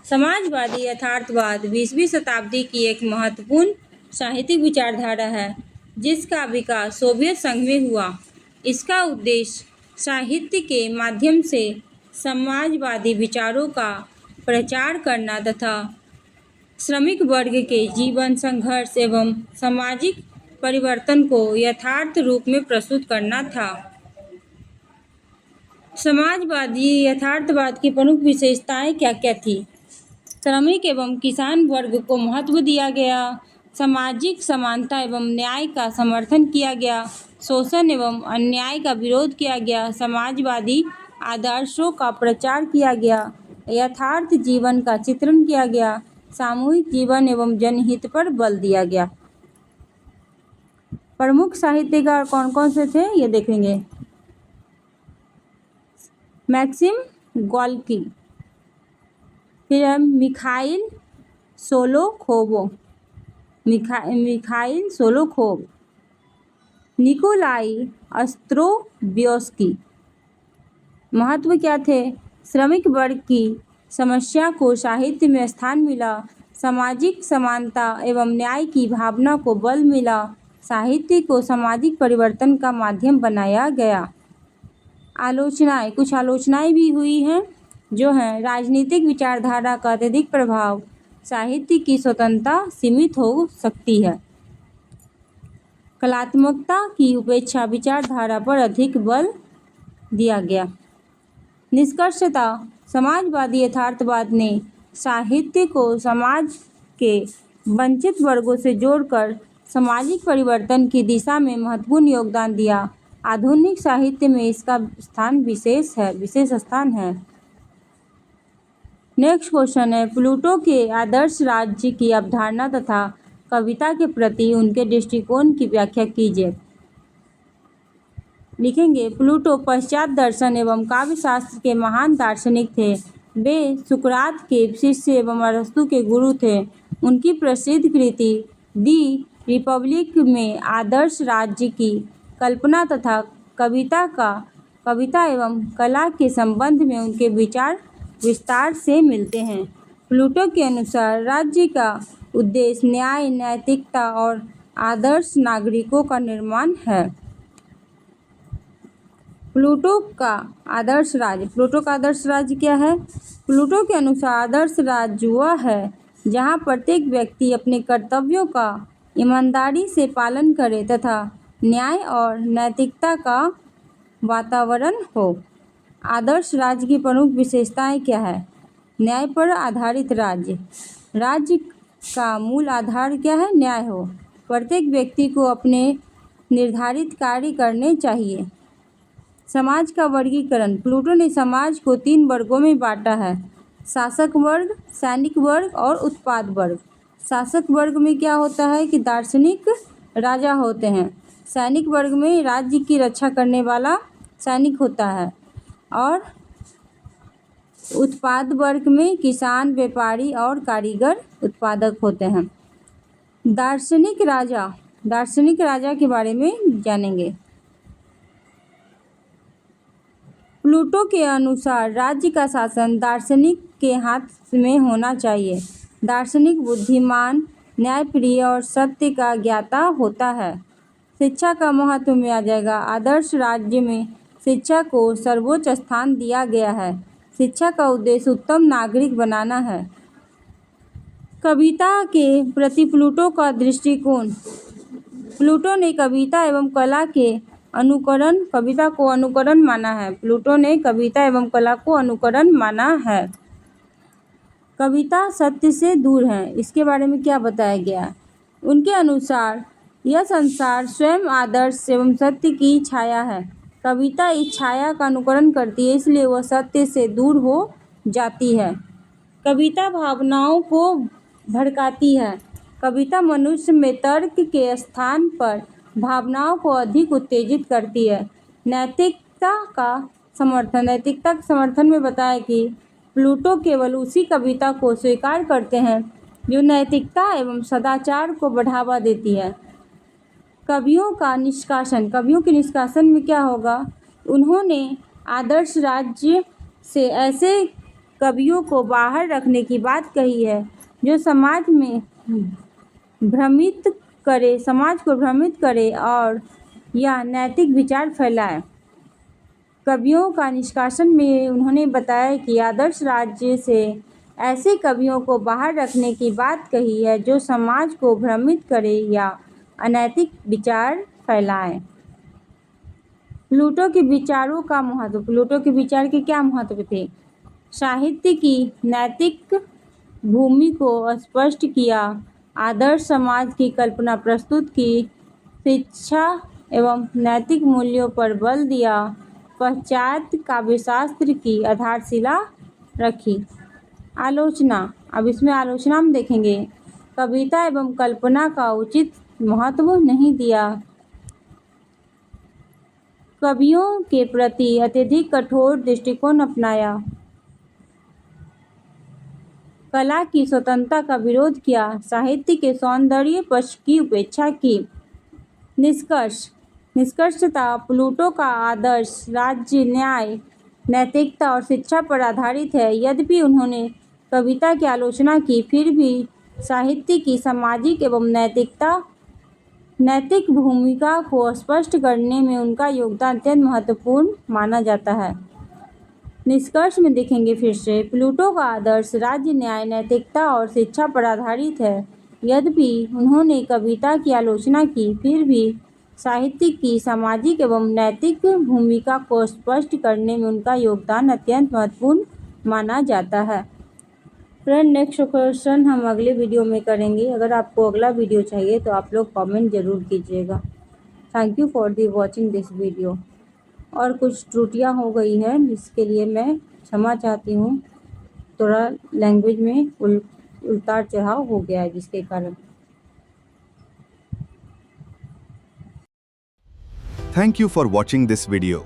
समाजवादी यथार्थवाद 20वीं शताब्दी की एक महत्वपूर्ण साहित्यिक विचारधारा है जिसका विकास सोवियत संघ में हुआ। इसका उद्देश्य साहित्य के माध्यम से समाजवादी विचारों का प्रचार करना तथा श्रमिक वर्ग के जीवन, संघर्ष एवं सामाजिक परिवर्तन को यथार्थ रूप में प्रस्तुत करना था। समाजवादी यथार्थवाद की प्रमुख विशेषताएं क्या क्या थी। श्रमिक एवं किसान वर्ग को महत्व दिया गया, सामाजिक समानता एवं न्याय का समर्थन किया गया, शोषण एवं अन्याय का विरोध किया गया, समाजवादी आदर्शों का प्रचार किया गया, यथार्थ जीवन का चित्रण किया गया, सामूहिक जीवन एवं जनहित पर बल दिया गया। प्रमुख साहित्यकार कौन कौन से थे ये देखेंगे। मैक्सिम गोर्की, फिर है मिखाइल शोलोखोव, मिखाइल सोलोखोव, निकोलाई अस्त्रोव्स्की। महत्व क्या थे? श्रमिक वर्ग की समस्या को साहित्य में स्थान मिला, सामाजिक समानता एवं न्याय की भावना को बल मिला, साहित्य को सामाजिक परिवर्तन का माध्यम बनाया गया। आलोचनाएं, कुछ आलोचनाएं भी हुई हैं जो हैं राजनीतिक विचारधारा का अत्यधिक प्रभाव, साहित्य की स्वतंत्रता सीमित हो सकती है, कलात्मकता की उपेक्षा, विचारधारा पर अधिक बल दिया गया। निष्कर्षतः समाजवादी यथार्थवाद ने साहित्य को समाज के वंचित वर्गों से जोड़कर सामाजिक परिवर्तन की दिशा में महत्वपूर्ण योगदान दिया। आधुनिक साहित्य में इसका विशेष स्थान है। नेक्स्ट क्वेश्चन है, प्लूटो के आदर्श राज्य की अवधारणा तथा कविता के प्रति उनके दृष्टिकोण की व्याख्या कीजिए। लिखेंगे, प्लूटो पश्चात दर्शन एवं काव्यशास्त्र के महान दार्शनिक थे। वे सुकरात के शिष्य एवं अरस्तु के गुरु थे। उनकी प्रसिद्ध कृति दी रिपब्लिक में आदर्श राज्य की कल्पना तथा कविता एवं कला के संबंध में उनके विचार विस्तार से मिलते हैं। प्लूटो के अनुसार राज्य का उद्देश्य न्याय, नैतिकता और आदर्श नागरिकों का निर्माण है। प्लूटो का आदर्श राज्य क्या है? प्लूटो के अनुसार आदर्श राज्य वह है जहाँ प्रत्येक व्यक्ति अपने कर्तव्यों का ईमानदारी से पालन करे तथा न्याय और नैतिकता का वातावरण हो। आदर्श राज्य की प्रमुख विशेषताएं क्या है? न्याय पर आधारित राज्य। राज्य का मूल आधार क्या है? न्याय हो। प्रत्येक व्यक्ति को अपने निर्धारित कार्य करने चाहिए। समाज का वर्गीकरण। प्लूटो ने समाज को 3 वर्गों में बांटा है, शासक वर्ग, सैनिक वर्ग और उत्पाद वर्ग। शासक वर्ग में क्या होता है कि दार्शनिक राजा होते हैं। सैनिक वर्ग में राज्य की रक्षा करने वाला सैनिक होता है और उत्पाद वर्ग में किसान, व्यापारी और कारीगर उत्पादक होते हैं। दार्शनिक राजा के बारे में जानेंगे। प्लूटो के अनुसार राज्य का शासन दार्शनिक के हाथ में होना चाहिए। दार्शनिक बुद्धिमान, न्यायप्रिय और सत्य का ज्ञाता होता है। शिक्षा का महत्व में आ जाएगा। आदर्श राज्य में शिक्षा को सर्वोच्च स्थान दिया गया है। शिक्षा का उद्देश्य उत्तम नागरिक बनाना है। कविता के प्रति प्लूटो का दृष्टिकोण। प्लूटो ने कविता एवं कला को अनुकरण माना है। प्लूटो ने कविता एवं कला को अनुकरण माना है। कविता सत्य से दूर है, इसके बारे में क्या बताया गया? उनके अनुसार यह संसार स्वयं आदर्श एवं सत्य की छाया है। कविता इस छाया का अनुकरण करती है, इसलिए वह सत्य से दूर हो जाती है। कविता भावनाओं को भड़काती है। कविता मनुष्य में तर्क के स्थान पर भावनाओं को अधिक उत्तेजित करती है। नैतिकता के समर्थन में बताया कि प्लूटो केवल उसी कविता को स्वीकार करते हैं जो नैतिकता एवं सदाचार को बढ़ावा देती है। कवियों के निष्कासन में क्या होगा? उन्होंने आदर्श राज्य से ऐसे कवियों को बाहर रखने की बात कही है जो समाज को भ्रमित करे और या नैतिक विचार फैलाए। कवियों का निष्कासन में उन्होंने बताया कि आदर्श राज्य से ऐसे कवियों को बाहर रखने की बात कही है जो समाज को भ्रमित करे या अनैतिक विचार फैलाए। प्लूटो के विचारों का महत्व। प्लूटो के विचार के क्या महत्व थे? साहित्य की नैतिक भूमि को स्पष्ट किया, आदर्श समाज की कल्पना प्रस्तुत की, शिक्षा एवं नैतिक मूल्यों पर बल दिया, पश्चात काव्यशास्त्र की आधारशिला रखी। आलोचना। अब इसमें आलोचना हम देखेंगे। कविता एवं कल्पना का उचित महत्व नहीं दिया, कवियों के प्रति अत्यधिक कठोर दृष्टिकोण अपनाया, कला की स्वतंत्रता का विरोध किया, साहित्य के सौंदर्य पक्ष की उपेक्षा की। निष्कर्षतः प्लूटो का आदर्श राज्य, न्याय, नैतिकता और शिक्षा पर आधारित है। यद्यपि उन्होंने कविता की आलोचना की, फिर भी साहित्य की सामाजिक एवं नैतिक भूमिका को स्पष्ट करने में उनका योगदान अत्यंत महत्वपूर्ण माना जाता है। निष्कर्ष में देखेंगे फिर से, प्लूटो का आदर्श राज्य, न्याय, नैतिकता और शिक्षा पर आधारित है। यद्यपि उन्होंने कविता की आलोचना की, फिर भी साहित्य की सामाजिक एवं नैतिक भूमिका को स्पष्ट करने में उनका योगदान अत्यंत महत्वपूर्ण माना जाता है। फ्रेंड, नेक्स्ट क्वेश्चन हम अगले वीडियो में करेंगे। अगर आपको अगला वीडियो चाहिए तो आप लोग कमेंट जरूर कीजिएगा। Thank you for the watching this video. और कुछ त्रुटियां हो गई है जिसके लिए मैं क्षमा चाहती हूँ। थोड़ा लैंग्वेज में उतार चढ़ाव हो गया है जिसके कारण। Thank you for watching this video.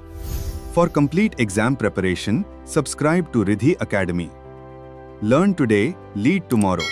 For complete exam preparation, subscribe to Riddhi Academy. Learn today, lead tomorrow.